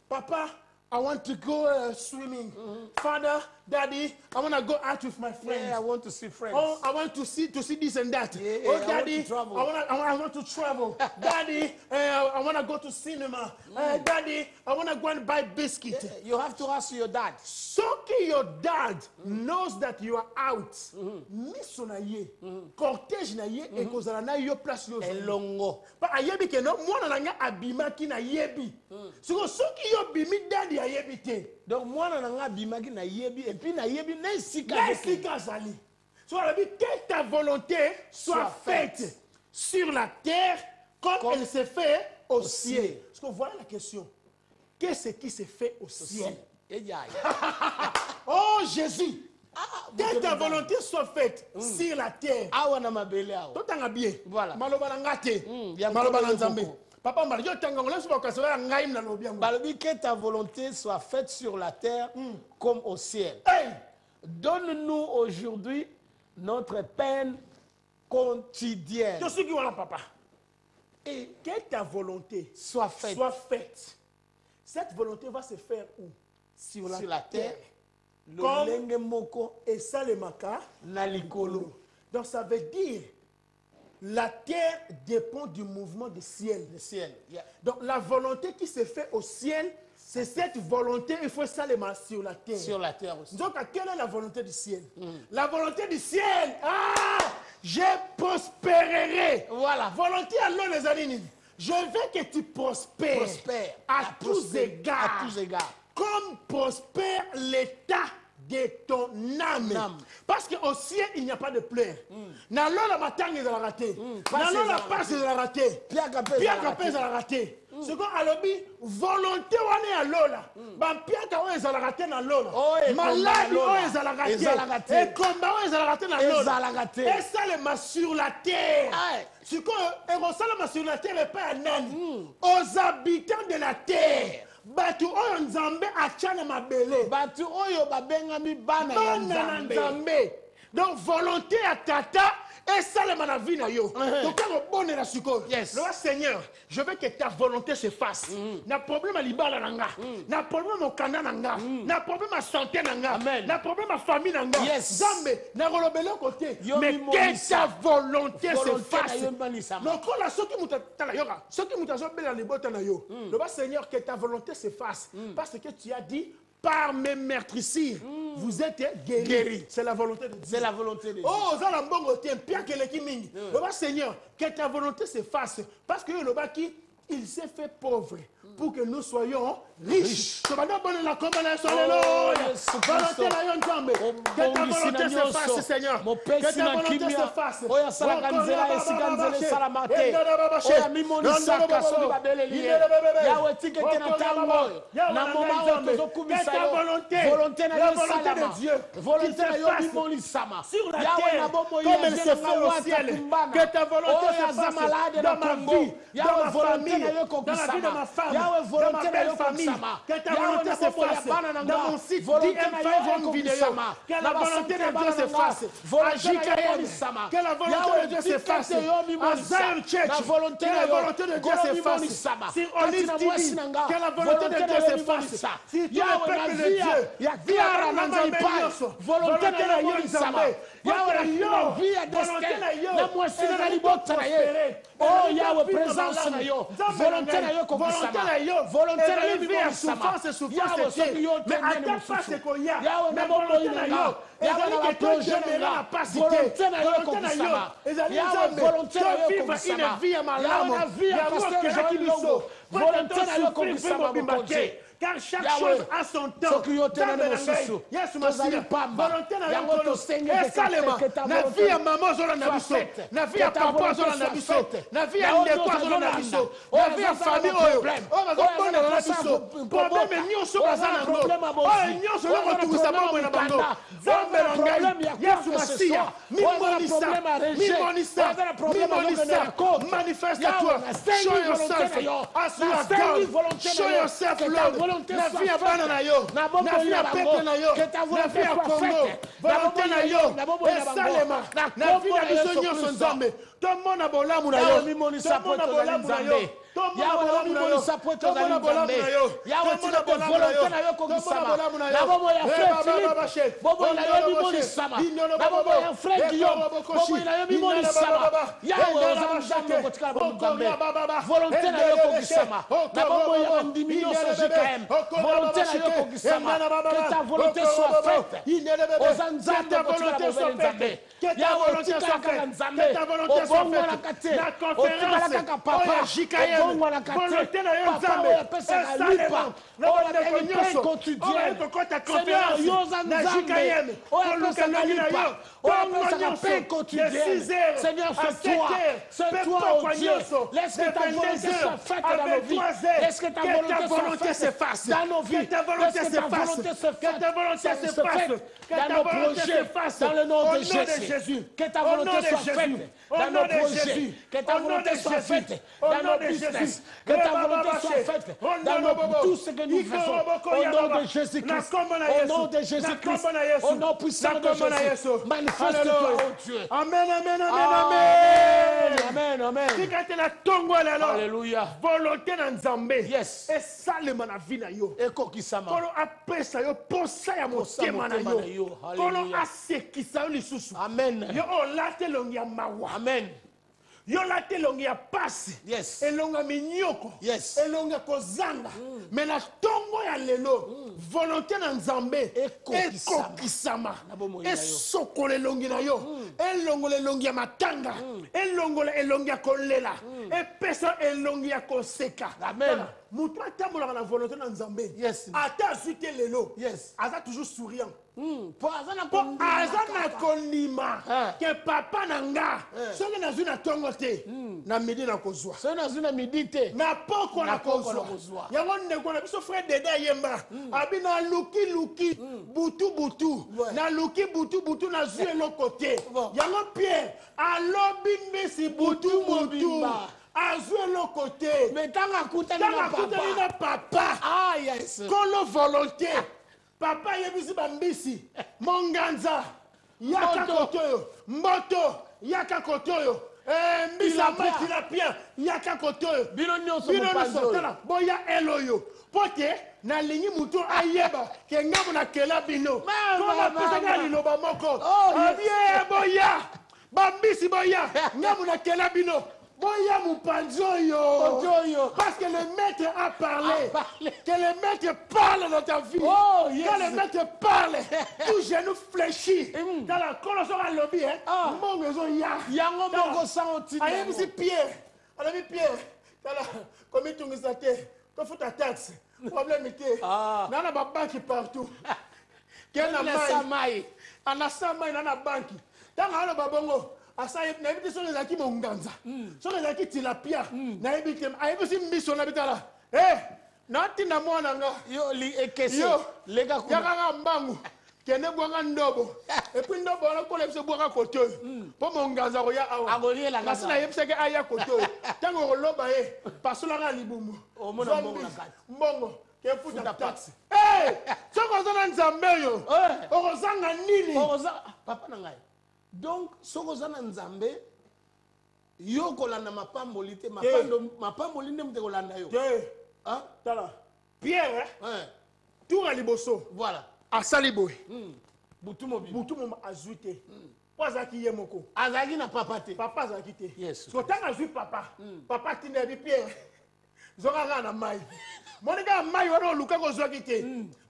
Papa, I want to go swimming. Father, Daddy, I want to go out with my friends. Yeah, I want to see friends. Oh, I want to see this and that. Oh, Daddy, I want to travel. Daddy, I want to go to cinema. Daddy, I want to go and buy biscuit. You have to ask your dad. So your dad knows that you are out. Miso na ye, cortège na ye, et kozala na yo place yo. Elongo. Ba ayebi ke no mwana na nga abima ki na yebi. So yo bimi daddy ayebi te. Donc moi na nga abima ki na yebi et puis na yebi na sika zali. So la vie que ta volonté soit faite sur la terre comme elle se fait au ciel. Parce que voilà la question. Qu'est-ce qui se fait au ciel? Oh Jésus, que ta volonté soit faite sur la terre. Tout en bien. Voilà. Papa, que ta volonté soit faite sur la terre comme au ciel. Donne-nous aujourd'hui notre peine quotidienne. Je suis qui voilà, papa. Et que ta volonté soit faite. Cette volonté va se faire où? Sur la terre. Comme et ça le maka na likolo. Donc ça veut dire la terre dépend du mouvement du ciel. Yeah. Donc la volonté qui se fait au ciel, c'est cette volonté, il faut ça le sur la terre. Sur la terre aussi. Donc quelle est la volonté du ciel? La volonté du ciel, je prospérerai. Voilà. Volonté alors les amis. Je veux que tu prospères à tous égards. Comme prospère l'état de ton âme. Parce qu'au ciel, il n'y a pas de pleurs. Dans la matang, ils ont raté. Dans la passe, ils ont raté. Pierre ils ont raté. Ce qu'on a lobby, volonté, on est à l'ola. Pierre ils ont raté dans l'ola. Maladie, ils ont raté. Et combat, ils ont raté dans l'ola. Et ça, les sur la terre. Ce qu'on a sur la terre, et pas à Nani. Aux habitants de la terre. Batu oyo Nzambe achana mabele. Batu oyo babengami bana ya Nzambe. Donc volonté à tata et ça le manavina yo. Donc quand on bonne la suko. Yes. Le Seigneur, je veux que ta volonté se fasse. Na problème à libala nanga. Na problème au Canada nanga. Na problème à santé nanga. Na problème à famille nanga. Yes. Nzambe na rolobelo côté. Mais que ta volonté se fasse. Donc là ceux qui mutala yoga, ceux qui mutazo bela libota na yo. Le Seigneur que ta volonté se fasse parce que tu as dit par mes meurtrissures, vous êtes guéris. C'est la volonté de Dieu. C'est la volonté de Dieu. Oh, ça la bonne tient pire que les Kimingi. Le Seigneur, que ta volonté se fasse. Parce que le baki, il s'est fait pauvre pour que nous soyons riches. Que ta volonté se fasse, Seigneur. Que ta volonté se fasse. De Dieu. Sur la terre, comme elle se fait au ciel. Que ta volonté se fasse dans ma vie, dans ma famille, dans la vie de ma femme, dans ma belle famille. Que ta volonté s'efface. Dans mon site DM5 Home Vidéo. Que la volonté de Dieu s'efface. À JKM. Que la volonté de Dieu s'efface. À Zion Church. Que la volonté de Dieu s'efface. Sur Olive TV. Que la volonté de Dieu s'efface. Sur tout le peuple de Dieu. Clara Nzambe Nyonso. Volonté na yo Nzambe. Yahweh yo. Volonté na yo. Oh Yahweh, présence na yo. Volonté na yo kokisama. Volonté na yo bibisama. Mais attends pas ce qu'il y a. Mais volonté na yo. Yahweh projet na volonté na yo kokisama. Yahweh volonté na yo kokisama. Une vie à malamu. Yahweh que j'ai biso. Volonté na yo kokisama bokonje. Car chaque chose a son temps. Yes, Massia. Volonté na yo. Esalema. Na vie ya maman zola na biso. Na vie ya papa zola na biso. Na vie ya ndeko zola na biso. Na vie ya famille oyo. Oh, bazobona na biso. Problème nyonso baza nango. Oh, nyonso loko tukisa mambo na bango. Zambe na ngai. Yes, Massia. Mimonisa. Manifeste-toi. Show yourself. As you are God. Show yourself, Lord. Na vie ya bana na yo. Na vie ya peuple na yo. Na vie ya Congo. Volonté na yo. Esalema. Na vie ya biso nyonso Nzambe. Tomona bolamu na yo. Tomona bolamu na yo. Yahweh mimonisa poto za Nzambe. Yahweh tina volonté na yo kokisama. Na bobo ya frère Philippe. Bobo na yo mimonisama. Na bobo ya frère Guillaume. Bobo na yo mimonisama. Yahweh ozamjambe kotika bobo Nzambe. Volonté na yo kokisama. Na bobo ya ndimi nyonso JKM. Volonté na yo kokisama. Que ta volonté soit faite. Ozanzambe kotika bobo Nzambe. Yahweh tika kaka Nzambe. Obongo na kate. Otika kaka papa. JKM. Volonté na yo Nzambe. Esalema. Nabondeko nyonso. Quotidien. Seigneur, yoza Nzambe. Oluka nani na yo. Tongo nyonso. De 6 heures. Seigneur, c'est toi, oh Dieu. Laisse que ta volonté soit faite dans nos vies. Laisse que ta volonté s'efface dans nos vies. Que ta volonté s'efface. Que ta volonté s'efface. Dans nos projets. Dans le nom de Jésus. Que ta volonté soit faite dans nos projets. Que ta volonté soit faite dans nos business. Que ta volonté soit faite dans tout ce que nous faisons. Au nom de Jésus-Christ. Au nom de Jésus-Christ. Au nom puissant de Jésus. Manifeste-toi, oh Dieu. Amen, amen, amen, amen. Amen. Alléluia. Volonté na Nzambe. Yes. Esalema na vie na yo. Ekokisama. Kolo apesa yo posa ya motema na yo. Kolo asekisa yo lisusu. Amen. Yo olate longi ya mawa. Amen. Yo late longi ya pasi. Yes. Elonga minyoko. Yes. Elonga kozanga. Mais na tongo ya lelo. Volonté na Nzambe. Ekokisama. Esokole longi na yo. Elongole longi ya matanga. Elongole elongi ya kolela. Epesa elongi ya koseka. Amen. Mutu atambolaka na volonté na Nzambe. Yes. Ata azwite lelo. Yes. Aza toujours souriant. Aza na kondima ke papa na nga soki nazwi na tongo te na midi na kozwa soki nazwi na midi te na poko na kozwa yango ndeko na biso frère Dede ayemba abi na luki butu na luki butu nazwi eloko te yango Pierre alobi mbisi butu azwi eloko te mais ntango akutani na papa kolo volonté papa yebisi bambisi monganza yaka kotoyo mboto yaka kotoyo mbisa tilapia yaka kotoyo bino nyonso tala boya eloyo pote nalingi mutu ayeba ke ngambo na kela bino koma pesanga liloba moko abie boya bambisi boya ngambo na kela bino boya mupanzoyo parce que le maître a parlé. Que le maître parle dans ta vie. Oh, yes. Que le maître parle. Tout genou fléchi. Dans la colosse à lobby, mon maison ya. Yango mongo santi. Aïe si Pierre. Alors Pierre. Comme tu me disais, tu fais ta taxe. Problème était. Nana ba banque partout. Quel na mai. Ana samai nana banque. Tanga ala babongo. Asa na ebite so ezaki monganza so ezaki tilapia na ebite ayebisi mbiso na bitala na tina mwana nga yo li ekese yo lega yakanga mbangu kene bwanga ndobo et puis ndobo ala ko lebse bwanga koto po monganza ko ya awa Agoriela kasi na yebse ke aya koto tango loba e pasola ga libumu o mona mbongo na kati mbongo ke futa taxi soko zana nzambe yo okozanga nini papa na ngai donc soko zana nzambe yo kolanda mapamboli te mapamboli nde mute kolanda yo hein tala Pierre tour à liboso voilà asali boy butu mo azuite Azaki yemoko. Azaki na papa te. Papa azaki te. Yes. So tanga zui papa. Papa tinde bi Pierre. Zonga na mai. Monika mai wano luka ko zoki te.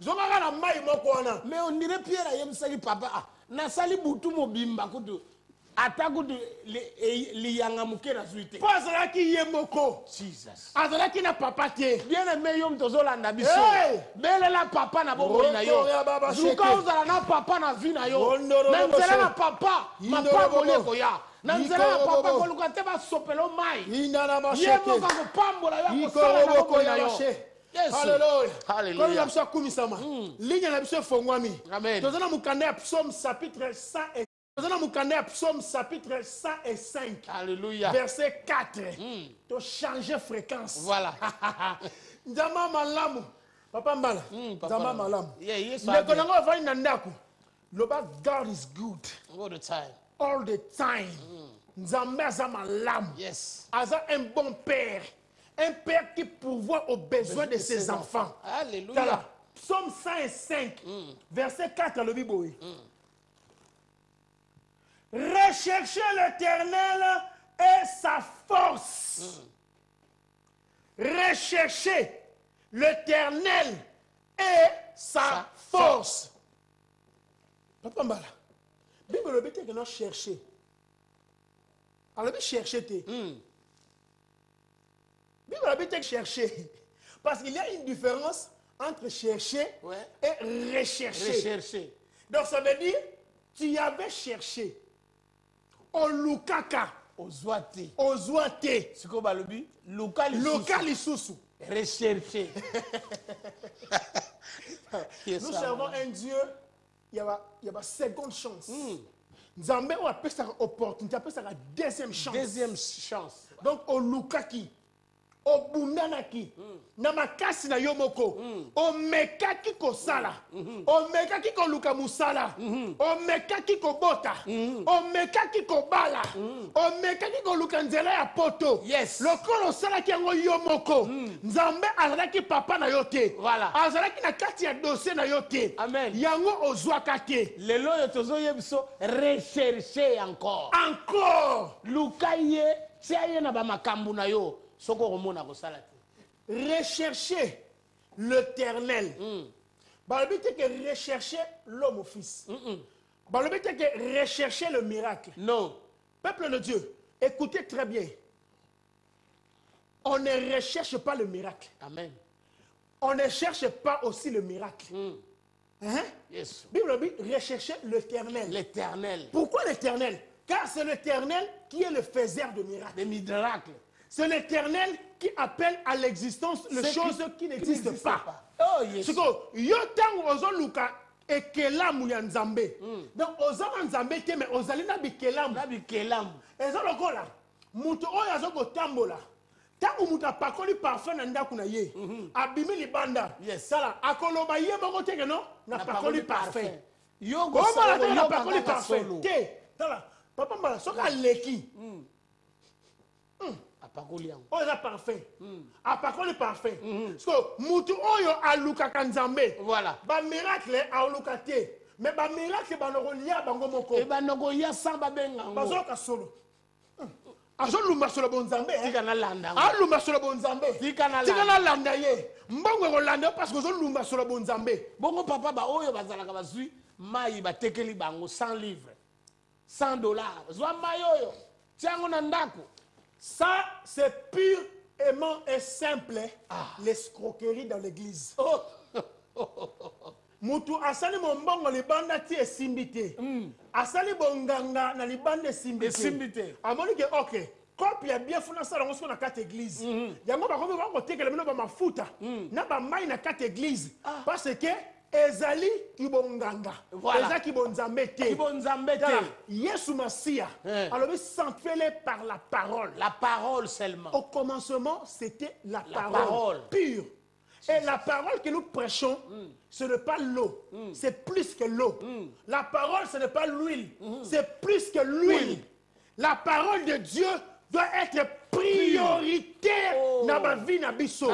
Zonga na mai moko wana. Mais on dirait Pierre ayemsaki papa. Na sali butu mobimba kutu. Atakutu liyanga muke na zuite. Po azaki yemoko. Jesus. Azaki na papa te. Bien aimé yom tozolanda biso. Bele la papa na bobo na yo. Zuka uzala na papa na vi na yo. Nanzela na papa. Mapa mole ko ya. Nanzela na papa ko luka te ba sopelo mai. Yemo ka ko pambola ya ko sala na bobo na yo. Yes. Hallelujah. Hallelujah. Comme l'absent kumisama. Ligne l'absent fongwami. Amen. Tozana mukanda Psaume chapitre 100 et Tozana mukanda Psaume chapitre 105. Alléluia. Verset 4. To changer fréquence. Voilà. Nzamba malamu. Papa mbala. Nzamba malamu. Yeah, yes. Ndeko nango vani na ndaku. Loba God is good. All the time. All the time. Nzamba aza malamu. Yes. Aza un bon père. Un père qui pourvoit aux besoins de ses enfants. Alléluia. Psaume 105, verset 4, le Bible. Recherchez l'Éternel et sa force. Recherchez l'Éternel et sa force. Papa Mbala, Bible le dit que nous cherchons. Alors, chercher. Bible habite chercher. Parce qu'il y a une différence entre chercher et rechercher. Donc ça veut dire, tu avais cherché. Au lukaka. Ozwate. Ozwate. Siko balobi. Local lisusu. Rechercher. Nous servons un Dieu, il y a seconde chance. Nzambe ou appelle ça opportunité, appelle ça la deuxième chance. Deuxième chance. Donc au lukaki. Obundanaki na makasi na yo moko omekaki kosala omekaki koluka musala omekaki kobota omekaki kobala omekaki koluka nzela ya poto lokolo osalaki yango yo moko nzambe azalaki papa na yo te azalaki na kati ya dossier na yo te yango ozwaka te lelo oyo tozoyeba biso recherche encore luka ye tia ye na bamakambo na yo. Rechercher l'Éternel. Balobite que rechercher l'homme au fils. Balobite que rechercher le miracle. Non. Peuple de Dieu, écoutez très bien. On ne recherche pas le miracle. Amen. On ne cherche pas aussi le miracle. Yes. Bible dit rechercher l'Éternel. L'Éternel. Pourquoi l'Éternel? Car c'est l'Éternel qui est le faiseur de miracles. Des miracles. C'est l'Éternel qui appelle à l'existence les choses qui n'existent pas. Oh, yes. C'est que yo tango ozo luka ekelamu ya nzambe. Donc ozo nzambe te mais ozali na bikelamu. Na bikelamu. Ezo lokola mutu oyo azo kotambola. Tango mutu apakoli parfum na ndaku na ye. Abimi libanda. Yes. Sala akoloba ye moko te no na pakoli parfum. Yo go sala na pakoli parfum. Te. Sala papa mbala soka leki. Oh, il a parfait. Apakoli parfait. Parce que mutu oyo alukaka nzambe. Voilà. Ba miracle alukate. Mais ba miracle ba nokolia bango moko. E ba nokolia samba benga. Bazoka solo. Azo lumba solo bonzambe. Tika na landa. A lumba solo bonzambe. Tika na landa ye. Mbongo ko landa parce que zo lumba solo bonzambe. Bongo papa ba oyo bazalaka bazui mai ba tekeli bango 100 livres. $100. Zwa mai oyo. Tiango na ndako. Ça, c'est purement et simple l'escroquerie dans l'église. Mutu asali mombongo libanda ti esimbite. Asali bonganga na libanda esimbite. Amoni ke ok. Kopi ya bien funa sala ngoso na kati église. Yango ba komi ba tekela mino ba mafuta. Na ba mai na kati église. Parce que ezali kibonganga Voilà. eza kibonzambe te Kibonzambe te. Tala, Yesu Masia alors s'enflait par la parole. La parole seulement. Au commencement, c'était la parole. parole pure. Et la parole que nous prêchons, ce n'est pas l'eau, c'est plus que l'eau. La parole, ce n'est pas l'huile, c'est plus que l'huile. La parole de Dieu doit être prioritaire dans ma vie, na biso.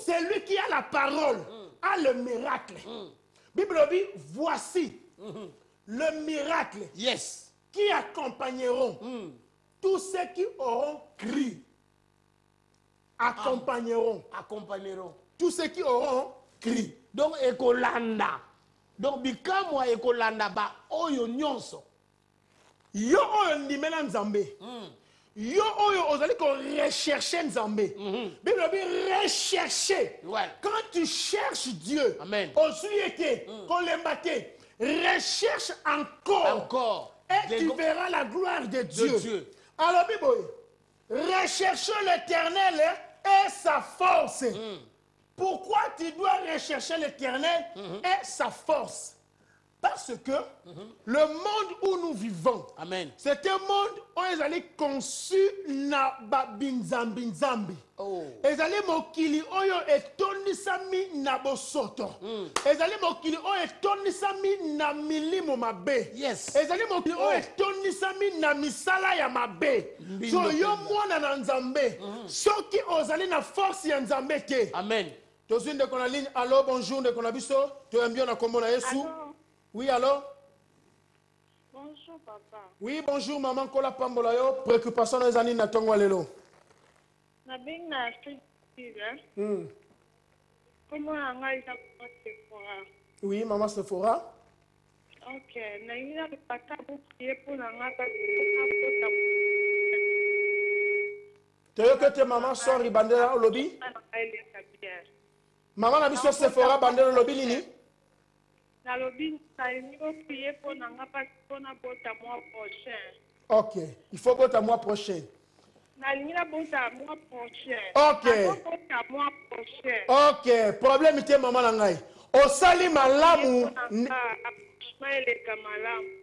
Celui qui a la parole a le miracle. Bible dit, voici le miracle Yes. qui accompagneront tous ceux qui auront cru. Accompagneront. Accompagneront. Tous ceux qui auront cru. Donc, ekolanda. Donc, bikamwa ekolanda ba oyo nyonso. Yo oyo ndimela nzambe. Yo oyo ozali ko rechercher nzambe. Bible dit rechercher. Ouais. Quand tu cherches Dieu, Amen. osuyete, kolembate, recherche encore. Encore. Et tu verras la gloire de Dieu. Alors, Bible, recherchons l'Éternel et sa force. Pourquoi tu dois rechercher l'Éternel et sa force? Parce que le monde où nous vivons, Amen. c'est un monde où ils allaient conçu na babinzambinzambi. Ils allaient mokili oyo etonisami na bosoto. Ils allaient mokili oyo etonisami na milimo mabe. Yes. Ils allaient mokili oyo etonisami na misala ya mabe. So yo mwana na nzambe. Soki ozali na force ya nzambe te. Amen. Tozwi ndeko na ligne. Allô, bonjour ndeko na biso. Toyambio na kombo na Yesu. Oui, allô? Bonjour, papa. Oui, bonjour, maman Kola Pambola yo. Préoccupation dans les années na tongo lelo. Na bing na street hein? Comment on a eu ça pour Sephora? Oui, maman Sephora. Ok, na ina le pata pour prier pour la ngata. Toyo que te maman sori bandera au lobby. Maman na biso Sephora bandera au lobby nini? Na lobby na ina prier pour la ngata pour na bota mois prochain. Ok, il faut bota mois prochain. Na ina bota mois prochain. Ok. Bota mois prochain. Ok, problème te maman na ngai. Osali malamu.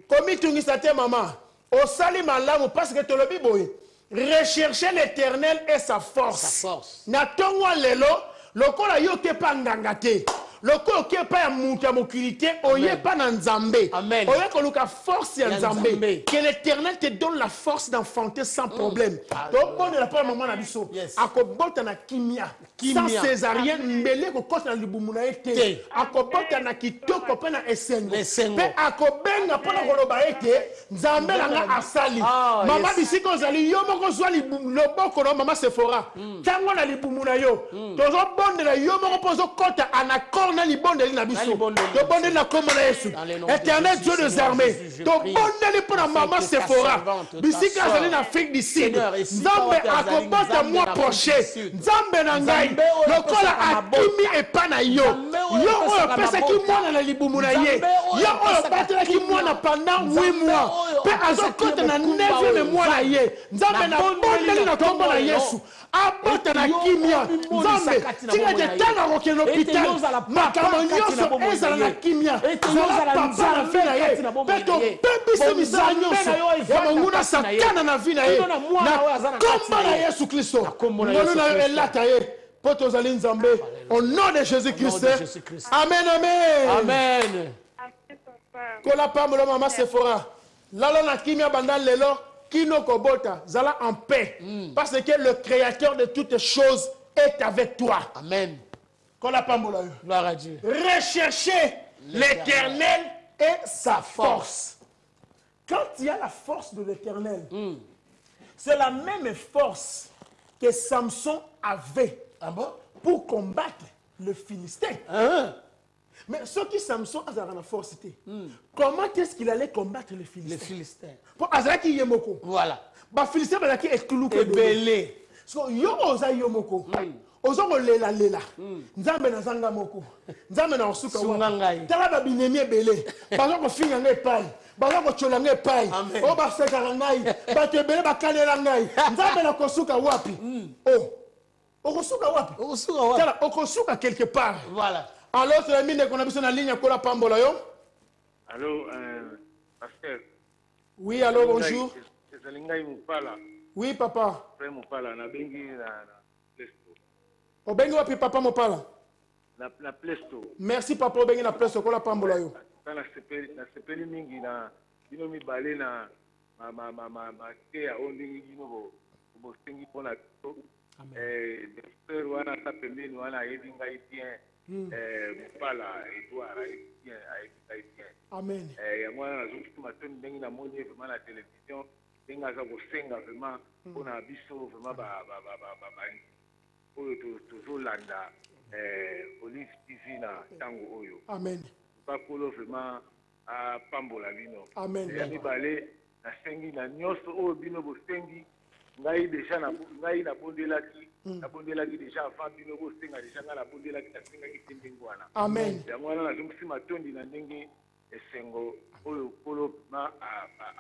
Komi tungisa te maman. Osali malamu parce que to lobby boy. Rechercher l'Éternel et sa force. Sa force. Na tongo lelo, lokola yo ke pa nganga te. Lokola ke pa ya mutu ya mokili te, oye pa na nzambe. Amen. Oye koluka force ya nzambe. nzambe. Que l'Éternel te donne la force d'enfanter sans problème. Donc on est là pour maman na biso. Yes. Akobota na kimia. Sans césarienne, mbele ko kota na libumu na ete. Akobota na kitoko pe na esengo. Pe akobenga pona koloba ete nzambe na nga asali. Mama bisiko ozali yo moko zwa loboko na mama Sephora. Tango na libumu na yo. Tozo bondela yo moko pozo kota anaccord na libondeli na biso. To bondeli na kombo na Yesu. Éternel Dieu des armées. To bondeli pona mama Sephora. Bisika azali na Afrique du Sud. Nzambe akobota mois prochain. Nzambe na ngai lokola akimi epa na yo. Yo oyo pesaki mwana na libumu na ye. Yo oyo batelaki mwana pendant 8 mois. Pe azokota na 9e mois na ye. Nzambe na bondeli na kombo na Yesu. Abota na kimia. Nzambe tika te tanga kokende hôpital. Makambo nyonso ezala na kimia. Zala papa na vie na ye. Pe to pembisi misala nyonso ya monguna satana na vie na ye. Na kombo na Yesu Kristo. Ngolu na yo elata ye. Poto zali nzambe. Au nom de Jésus-Christ. Amen, amen. Amen. Kola pamolo mama Sephora. Lalo na kimia banda lelo. Kino kobota, zala en paix. Parce que le créateur de toutes choses est avec toi. Amen. Kola pamolo. Gloire à Dieu. Recherchez l'Éternel et sa force. Quand il y a la force de l'Éternel, c'est la même force que Samson avait pour combattre le Philistin. Mais ce qui Samson a la force, comment est-ce qu'il allait combattre le Philistin? Le Philistin. Pour Azaki Yemoko. Voilà. Bah Philistin va qui est tout le belé. So yo oza Yemoko. Ozongo lela lela. Nzambe na zanga moko. Nzambe na osuka wa. Tala ba binemi belé. Bazo ko finga ngai pai. Bazo ko chola ngai pai. O ba seka ngai. Ba te belé ba kalela ngai. Nzambe na kosuka wapi? Oh. Okosuka wapi? Okosuka wapi? Tala okosuka quelque part. Voilà. Alors, c'est la mine qu'on a besoin de ligne pour la pambola yo. Allô, pasteur. Oui, allô, bonjour. Oui, papa. Frère Mopala, na bengi na Plesto. Obengi wapi papa Mopala? Na Plesto. Merci papa, obengi na Plesto pour la pambola yo. Na sepeli mingi na bino mibale na ma te ya ondingi bino bo sengi pona to. Frère wana sa pembeni wana yebi ngai bien. Mopala Edouard bien bien. Amen. Ya mwana nazokutuma to ndenge na moni vraiment na télévision. Denga za kosenga vraiment pona biso vraiment ba oyo tozolanda Olive TV na tango oyo. Amen. Bakolo vraiment a pambola bino. Amen. Ya mibale na sengi na nyoso oyo bino bosengi ngai déjà na bondelaki déjà avant bino bosenga déjà na bondelaki na senga kitendingo wana. Amen. Ya mwana na zomsi matondi na ndenge esengo oyo kolo na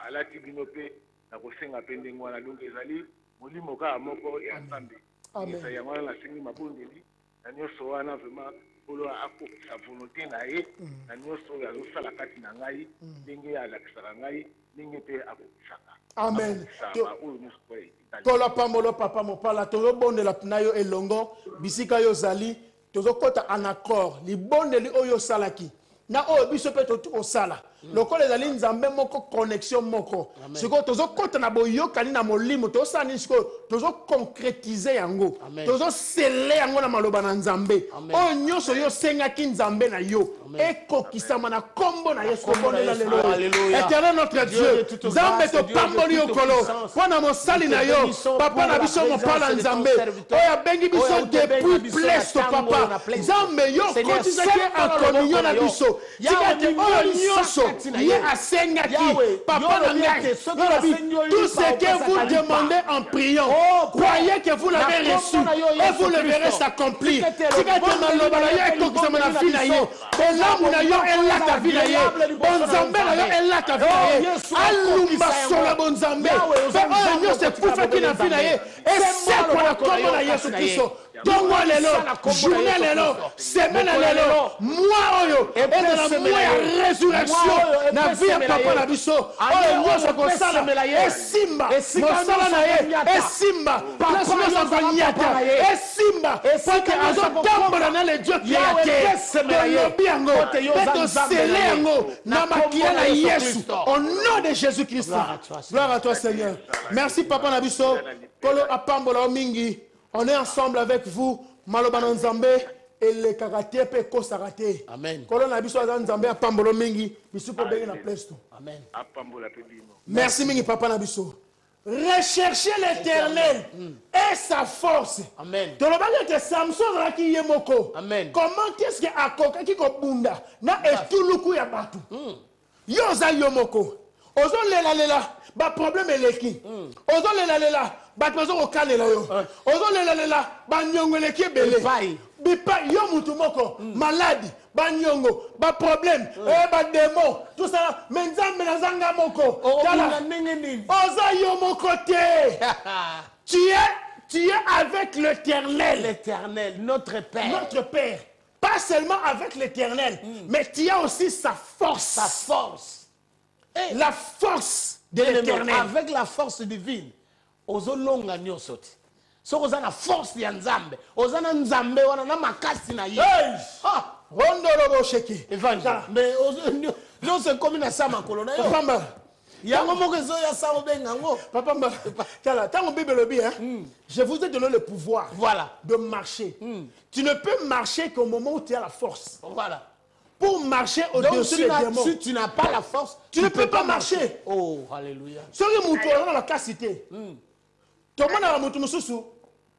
alati bino pe na kosenga pe ndenge wana donc ezali molimo kaka moko ya nzambe. Amen. Ya mwana na sengi mabondeli na nyonso wana vraiment kolo akokisa volonté na ye na nyonso oyo azosala kati na ngai ndenge alakisaka ngai ndenge mpe akokisaka. Amen. Oyo nyonso oyo Tola pambola papa Mopala, tozo bondela na yo elongo, bisika yo zali, tozo kota en accord, li bondeli oyo salaki. Na oyo biso pe to sala. Lokola ezali nzambe moko connexion moko. Siko tozo kota na boyokani na molimo, tozo sala siko tozo concrétiser yango. Tozo sceller yango na maloba na nzambe. Oyo nyonso yo sengaki nzambe na yo. Ekokisama na kombo na Yesu bondela lelo. Éternel notre Dieu, nzambe to pamboli okolo. Pona mosali na yo, papa na biso Mopala nzambe. Oyo bengi biso depuis Plesto papa. Nzambe yo kotisaki en communion na biso. Tikate oyo nyonso ye asengaki papa na ngai. Tout ce que vous demandez en priant, croyez que vous l'avez reçu et vous le verrez s'accomplir. Tikate maloba na yo ekokisama na fi na yo. Bolamu na yo elata vi na ye. Bonzambe na yo elata vi na ye. Alumba sola bonzambe. Pe oyo nyonso ekufaki na fi na ye. Esekwa na kombo na Yesu Kristo. Tongo lelo, journée lelo, semaine lelo, mois oyo, et la mois ya résurrection, na vie ya papa na biso, oyo nyonso kosala, esimba, mosala na ye, esimba, place nyonso konyata, esimba, poke azotambola na le Dieu qui a été, tolobi yango, pe tosele yango, na makia na Yesu, au nom de Jésus-Christ. Gloire à toi Seigneur. Merci papa na biso, kolo apambola o mingi. On est ensemble avec vous, Maloba Nzambe, et le karaté peut kosarate. Amen. Kolona biso za Nzambe a pambolo mingi, biso ko bengi na Plesto. Amen. Merci mingi papa na biso. Recherchez l'Éternel et sa force. Amen. Tolobaki que Samson raki yemoko. Amen. Comment est-ce que akoka ki ko bunda na etuluku ya batu? Yo za yomoko. Ozo lela ba problème eleki. Ozo lela bato bazo kokalela yo. Ozo lela ba nyongo eleki ebele. Bipai yo mutu moko maladi ba nyongo ba problème ba démon tout ça mais nzambe na zanga moko. Ozo yo moko te. Tu es avec l'Éternel. L'Éternel, notre Père. Notre Père. Pas seulement avec l'Éternel, mais tu as aussi sa force. Sa force. La force de l'Éternel. Avec la force divine, ozolonga nyonso te. Soko za na force ya Nzambe, ozana Nzambe wana na makasi na ye. Rondolo bo sheki. Évangile. Mais nyonso komi na sama kolona yo. Papa. Yango moko zo ya sa obenga ngo. Papa, tant que Bible le dit, je vous ai donné le pouvoir de marcher. Tu ne peux marcher qu'au moment où tu as la force. Voilà. Pour marcher au-dessus des démons. Si tu n'as pas la force, tu ne peux pas marcher. Oh, alléluia. Ce que nous avons la cité. Tout le monde a mutu mususu.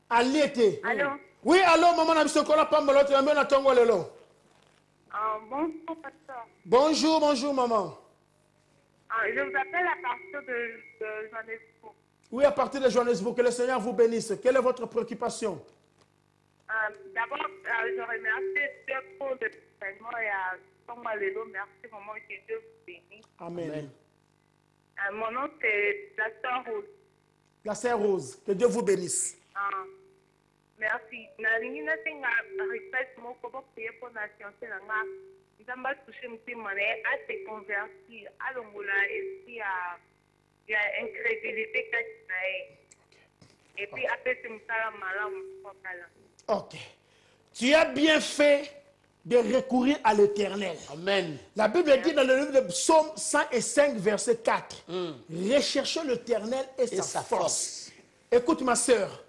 Aliété. Allô? Oui, allô, maman a bisokola pambolo, tu as bien tongo lelo. Bonjour, pasteur. Bonjour, bonjour, maman. Je vous appelle à partir de Johannesburg. Oui, à partir de Johannesburg, que le Seigneur vous bénisse. Quelle est votre préoccupation? D'abord, je remercie Dieu pour le paiement et à Tongo Lelo. Merci vraiment que Dieu vous bénisse. Amen. Mon nom c'est la sœur Rose. La sœur Rose, que Dieu vous bénisse. Merci. Nalingi nasenga request moko pour prier pour la fiancée nanga. Nzamba toucher mutima ne a se convertir alongola esprit ya incrédulité kati et puis après c'est mutala malamu kokala. OK. Tu as bien fait de recourir à l'Éternel. Amen. La Bible dit dans le livre de Psaume 105 verset 4. Recherchons l'Éternel et sa force. Écoute ma sœur.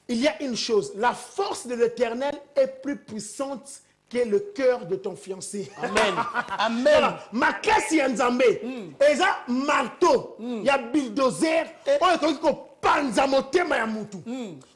Il y a une chose, la force de l'Éternel est plus puissante que le cœur de ton fiancé. Amen. Amen. Voilà. Makasi ya Nzambe. Eza marteau. Il y a bulldozer. Panza motema ya mutu.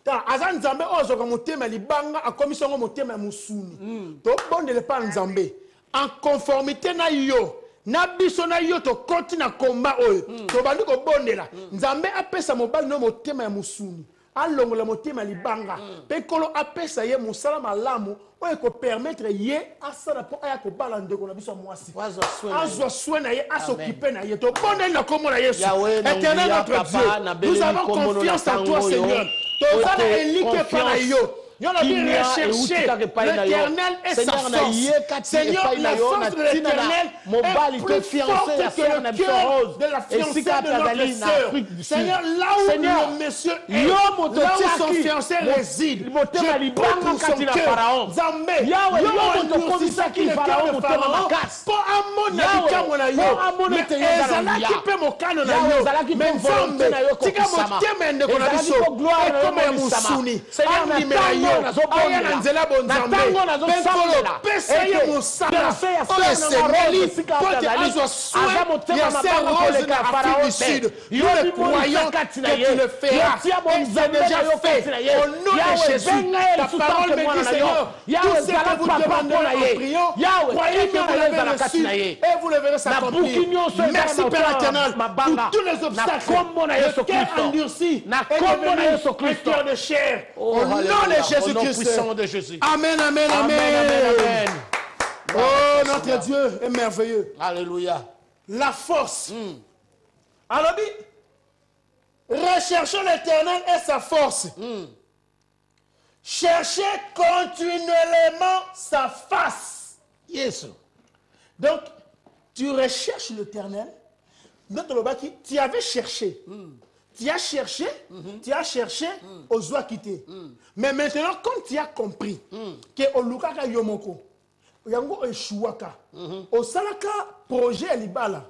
Aza Nzambe ozoka motema libanga akomisongo motema ya musuni. To bondele pa Nzambe. En conformité na yo. Na biso na yo to konti na komba oyo. To bandi ko bondela. Nzambe apesa mobali no motema ya musuni. Alongola motema libanga pe kolo apesa ye musala malamu oyo ko permettre ye asala po aya ko bala ndeko na biso mwasi azwa soin na ye asokipe na ye to bonne na komo na Yesu Éternel notre Dieu nous avons confiance en toi Seigneur to zana elike pa na yo. Nous avons recherché l'Éternel et sa force. Seigneur, la force de l'Éternel est plus forte que le cœur de la fiancée de notre sœur. Seigneur, là où le monsieur est, là où son fiancé réside, je prie pour son cœur. Zambé, yo endurcisaki le cœur de Pharaon. Pour amona likambo na yo, mais ezalaki pe mokano na yo. Mais Nzambe, tika motema ndeko na biso, ekoma ya musuni. Andimela yo. Aya na nzela bonzambe penkolo pesa ye mosala oyo esengeli pote azwa soin ya ses roses na Afrique du Sud. Nous le croyons que tu le feras et c'est déjà fait au nom de Jésus. Ta parole me dit Seigneur, tout ce que vous demandez en priant, croyez que vous l'avez reçu et vous le verrez s'accomplir. Merci Père éternel pour tous les obstacles, le cœur endurci et devenu un cœur de chair au nom de Jésus-Christ. De Jésus. Amen, amen, amen, amen, amen. Oh, notre Dieu est merveilleux. Alléluia. La force. Alors, recherchons l'Éternel et sa force. Cherchez continuellement sa face. Yes. Donc, tu recherches l'Éternel. Tu avais cherché. Tu as cherché, aux oies quitter. Mais maintenant, quand tu as compris que Olukaka Yomoko, Yango Eshuaka, au Salaka projet Elibala,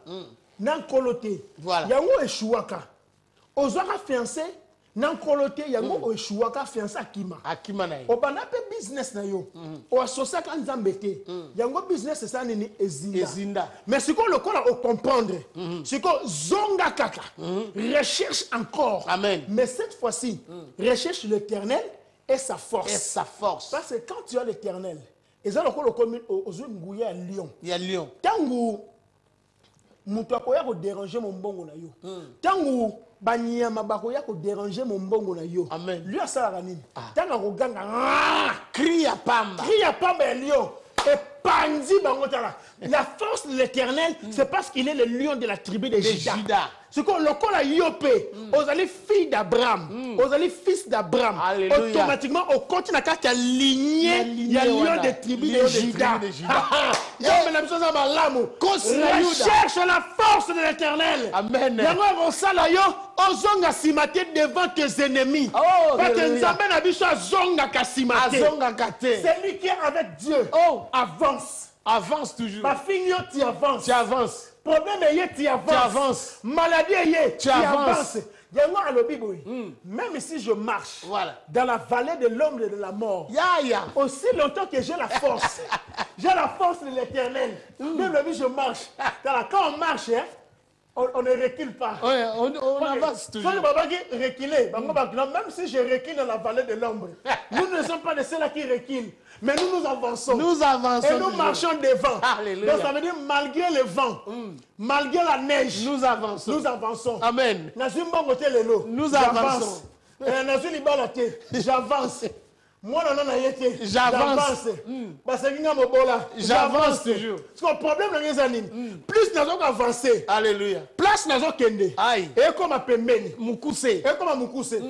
Nankolote, Yango Eshuaka, aux oies fiancé, Nankolote, Yango Eshuaka fiancé Akima. Akima na. Au banape business na yo, au associaka Nzambete, Yango business c'est ça nini Ezinda. Mais ce qu'on le connaît au comprendre, c'est que Zonga Kaka recherche encore. Amen. Mais cette fois-ci, recherche l'Éternel et sa force. Et sa force. Parce que quand tu as l'Éternel, et ça le commune aux Ngouya à Lyon. Il y a Lyon. Tangu Moutakoya ko déranger mon bongo na yo. Tangu Banyama bakoya ko déranger mon bongo na yo. Amen. Lui a ça la nini. Tanga ko ganga. Crie à Pamba. Crie à Pamba Lyon. Et Pandi bangotala. La force de l'Éternel, c'est parce qu'il est le lion de la tribu de Juda. C'est qu'on le colle à Yopé, aux allées filles d'Abraham, aux allées fils d'Abraham. Automatiquement, au continent, quand tu as ligné, il y a lion de tribu de Juda. Recherche la force de l'Éternel. Amen. Ozonga simate devant tes ennemis. Parce que Nzambe na biso azonga kasimate. C'est lui qui est avec Dieu. Avance. Avance toujours. Ma fille, tu avances. Tu avances. Problème est tu avances. Tu avances. Maladie est tu avances. Même si je marche dans la vallée de l'ombre et de la mort, aussi longtemps que j'ai la force, j'ai la force de l'Éternel. Même si je marche, quand on marche, on ne recule pas. On avance toujours. Même si je recule dans la vallée de l'ombre, nous ne sommes pas de ceux-là qui reculent. Mais nous avançons. Nous avançons. Et nous marchons devant. Alléluia. Donc ça veut dire malgré le vent, malgré la neige, nous avançons. Nous avançons. Amen. Nous avançons. J'avance. Moi, j'avance. J'avance toujours. Parce que le problème, plus nous avons avancé. Alléluia. Plus nous avons kende. Aïe. Et comme à Pembeni. Mukuse. Et comme à Mukuse.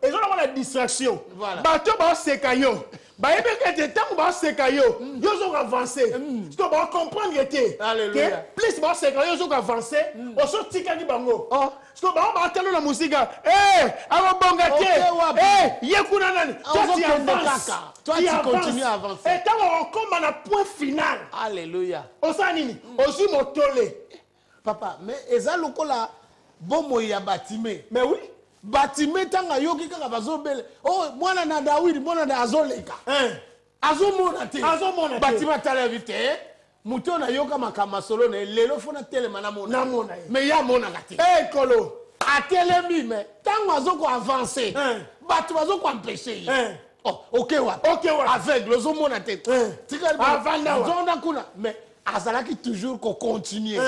ils ont la distraction. Voilà. Bateau va seka yo. Bah et bien que tant va seka yo, ils ont avancé. Tu dois comprendre que Alléluia. plus va seka yo, ils ont avancé. On sort tika ni bango. Oh. Parce que bah on va attendre la musique. Eh, avant bongate. Eh, yekuna nani. Toi tu avances. Toi tu continues à avancer. Et tant on comme à point final. Alléluia. Osanini, aussi motole. Papa, mais eza lokola bomo ya batime. Mais oui. Batime tanga yoki kaka bazobele. Oh, mwana na Dawidi, mwana na azoleka. Azomona te. Azomona te. Batime tala vite. Muto na yoka makama solo na lelo fona telema na mona. Na mona. Mais ya mona kati. Eh kolo. Atelemi mais tango azoko avancer. Batu bazoko empêcher. Oh, OK wa. OK wa. Aveugle ozomona te. Tika avanda wa. zonda kuna mais azalaki toujours ko continuer.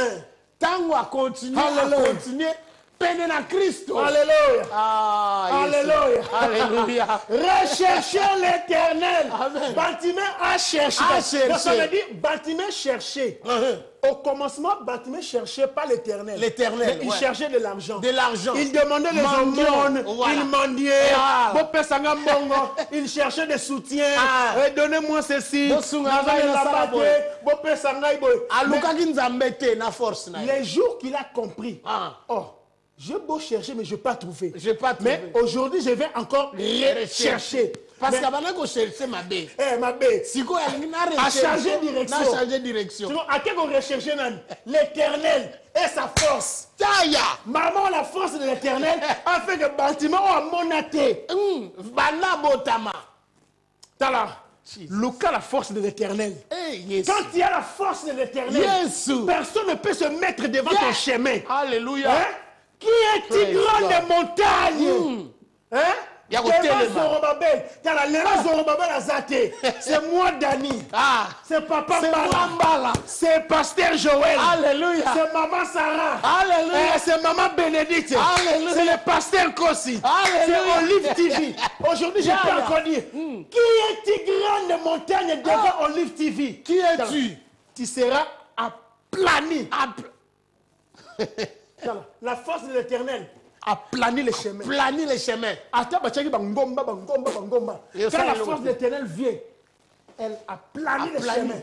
Tango a continuer, Alléluia. a continuer, peine na Christo. Alléluia. Ah, Alléluia. Alléluia. Recherchez l'éternel. Bâtiment a cherché. A cherché. Ça veut dire bâtiment cherché. Au commencement, bâtiment cherchait pas l'éternel. L'éternel. Il cherchait de l'argent. De l'argent. Il demandait les aumônes. Voilà. Il mendiait. Il cherchait des soutiens. Donnez-moi ceci. Les jours qu'il a compris. Oh. J'ai beau chercher, mais je n'ai pas trouvé. Mais aujourd'hui, je vais encore rechercher. Parce qu'avant que chercher ma bête. Ma bête. Si quoi, a changé de direction. A changé de direction. À quel qu'on recherche l'éternel et sa force. Taya. Maman, la force de l'éternel a fait que le bâtiment a monaté. Bana botama. Tala. Luka, la force de l'éternel. Yes. Quand il y a la force de l'éternel, personne ne peut se mettre devant ton chemin. Alléluia. Qui est tigre des montagnes? C'est moi Dani. C'est papa Mbala. C'est pasteur Joël. Alléluia. C'est maman Sarah. Alléluia. C'est maman Bénédicte. Alléluia. C'est le pasteur Kossi. C'est Olive TV. Aujourd'hui, je peux encore dire qui est tigre de montagne devant Olive TV? Qui es-tu? Tu seras aplani. La force de l'éternel a plané les chemins. Plané les chemins. Quand la force de l'éternel vient, elle a plané les chemins.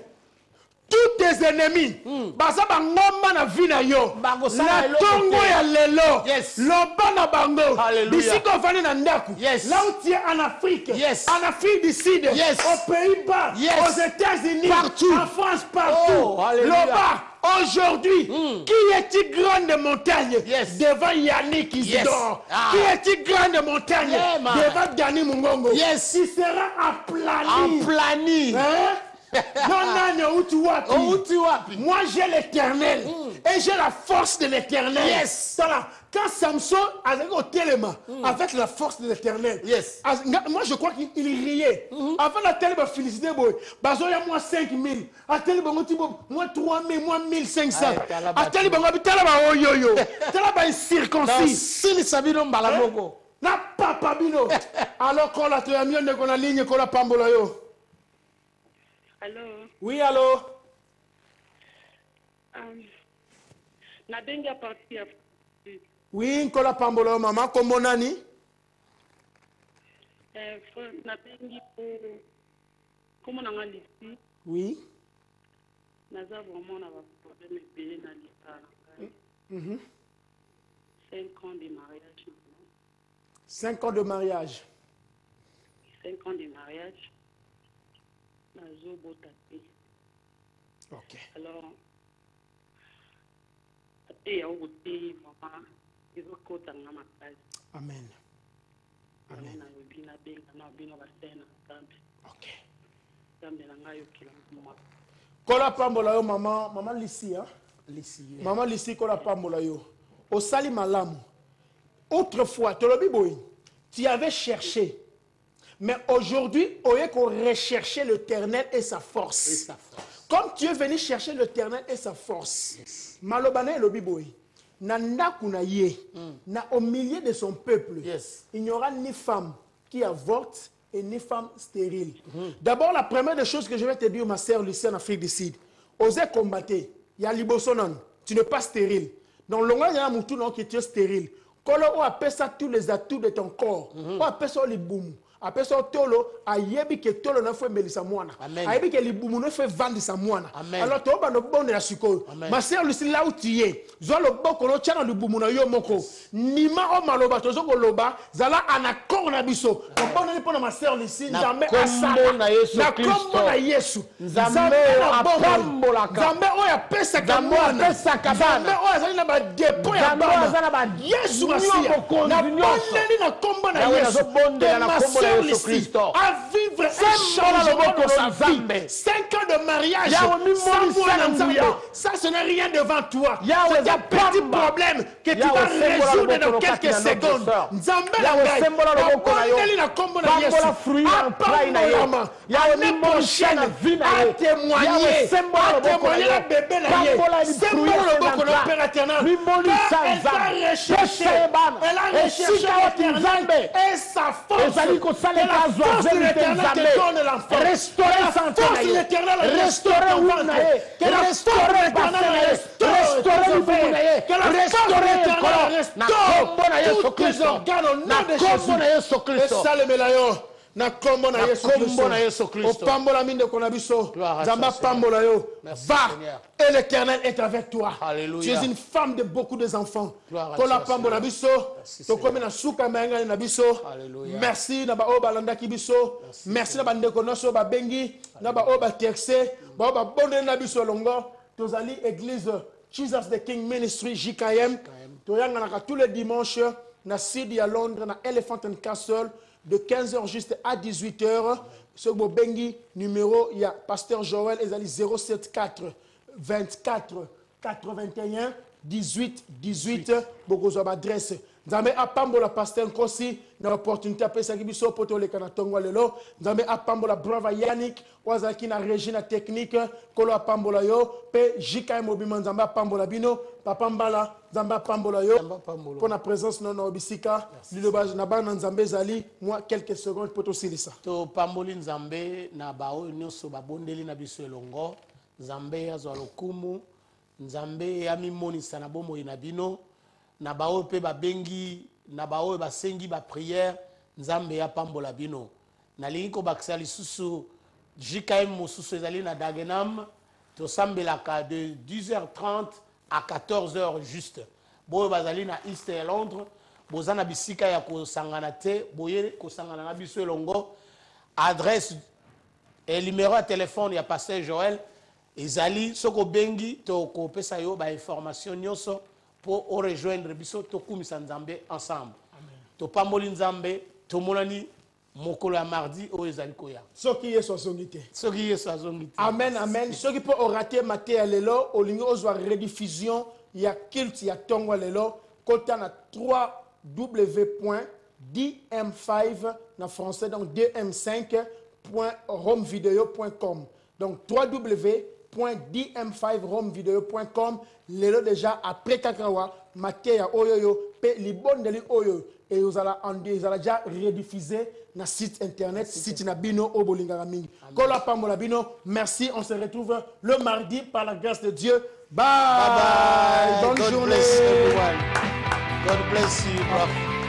Tous tes ennemis, basa bangomba na vina yo, la tongo ya lelo, loba na bango, bisiko vani na ndaku, là où tu es en Afrique, en Afrique du Sud, aux Pays-Bas, aux États-Unis, en France, partout, loba. Aujourd'hui, qui est-il grande montagne devant Yannick Isidore? Qui est-il grande montagne devant Dani Mungongo? Il sera aplani. Aplani. Moi j'ai l'éternel et j'ai la force de l'éternel. Quand Samson avait au téléma avec la force de l'éternel, moi je crois qu'il riait. Avant la télé, félicité, moi 5 000, à télé, moi 3 000, moi 1500. À télé, il circoncis. Na papa bino. Alors qu'on a tué mieux qu'on a ligne qu'on a pambola yo. Allô? Oui, allô? Nabenga parti à... Oui, Nkola Pambolo, maman, comment nani? Nabengi pour... Comment on a ici? Oui. Naza vraiment un problème de l'État. 5 ans de mariage. 5 ans de mariage. 5 ans de mariage. Nazo botate. Ok. Alors, et au côté, maman, il faut qu'on t'en a ma place. Amen. Amen. Ok. Kola Pambola yo, maman Lissi, hein? Maman Lissi, Kola Pambola yo. Au Sali Malamu. Autrefois, tu avais cherché. Mais aujourd'hui, on est qu'on recherchait l'éternel et sa force. Comme tu es venu chercher l'éternel et sa force, Malobane et Lobiboy, au milieu de son peuple, il n'y aura ni femme qui avorte et ni femme stérile. D'abord, la première des choses que je vais te dire, ma sœur Lucie en Afrique du Sud, osez combattre. Il y a Libosonon, tu n'es pas stérile. Donc, l'on a un mouton qui est stérile. Kolo o apesa tous les atouts de ton corps. O apesa les boum. Apesa tolo ayebi ke tolo na fe melisa mwana. Ayebi ke libumu na fe vendre sa mwana. Alors to ba no bonde la siko. Ma sœur Lucie là où tu es. Zo lo boko lo tchana libumu na yo moko. Nima o maloba to zo ko loba zala anakor na biso. Ko bonde ni pona ma sœur Lucie Nzambe asala. Na kombo na Yesu. Nzambe apambola ka. Nzambe o ya pesa ka mwana. Nzambe o azali na ba dépôt ya bana. Yesu Masia. Na bonde ni na kombo na Yesu. À vivre un changement dans sa vie. 5 ans de mariage ça ce n'est rien devant toi. C'est un petit problème que tu vas résoudre dans quelques secondes. Nzambe la kombo na Yesu l'année prochaine à témoigner la bébé na Yesu symbole le boko le Père éternel. Elle a recherché l'éternel et sa force. La force de l'éternel te donne l'enfant. Restaurer la force de l'éternel restaure ton ventre. Que la force de l'éternel restaure que la force de l'éternel restaure tous tes organes au nom de Jésus. Et ça le mélayo. Na kombo na Yesu Christ. O pambola minde konabiso. Zamba pambola yo. Va. Et l'Éternel est avec toi. Alléluia. Tu es une femme de beaucoup de enfants. Kola pambola biso. To komi na suka menga na biso. Merci na ba obalanda ki biso. Merci na bande konoso ba bengi na ba oba texé. Ba oba bonde na biso longo. Tozali église Jesus the King Ministry JKM. To yanga na tous les dimanches na Sydney à Londres na Elephant and Castle. De 15h juste à 18h, ce Bengi numéro, il y a Pasteur Joël, Ezali 074 24 81 18 18, Bogozo adresse. Nzambe apambola Pasteur Nkosi, na opportunité à pesa kibiso poto le kanatongo lelo. Nzambe apambola Brava Yannick, wazaki na Regina technique, kolo apambola yo, pe Jika Mobima Nzambe apambola bino, papa mbala Nzambe apambola yo. Pour la présence non obisika, lilobage na ba Nzambe zali, moi quelques secondes poto silisa. To pamboli Nzambe na bao nyoso babondeli na biso elongo, Nzambe azwa lokumu, Nzambe amimonisa na bomo ina bino. Na bao pe babengi na bao basengi ba prière Nzambe ya pambola bino na linko baksali susu JKM mususu ezali na Dagenham to sambelaka de 10h30 à 14h juste boye bazali na East et Londres bozana bisika ya ko sangana te boye ko sangana na biso elongo adresse et numéro de téléphone ya Pasteur Joël ezali soko bengi to ko pesa yo ba information nyoso pour rejoindre biso to kumisa Nzambe ensemble. To pamboli Nzambe to monani mokolo ya mardi o ezali koya. Soki yeso azongite. Soki yeso azongite. Amen amen. Soki po orater maté ya lelo olingi ozwa rediffusion ya culte ya tongo lelo kota na 3w.dm5 na français donc dm5.romevideo.com. Donc www.dm5romevideo.com. Lelo déjà après kakawa makeya oyoyo pe libondeli oyo et vous allez déjà rediffuser na site internet site na bino obolingaka mingi kola pambola bino. Merci, on se retrouve le mardi par la grâce de Dieu. Bye bye, bonne journée. Bless everyone. God bless you, prophet.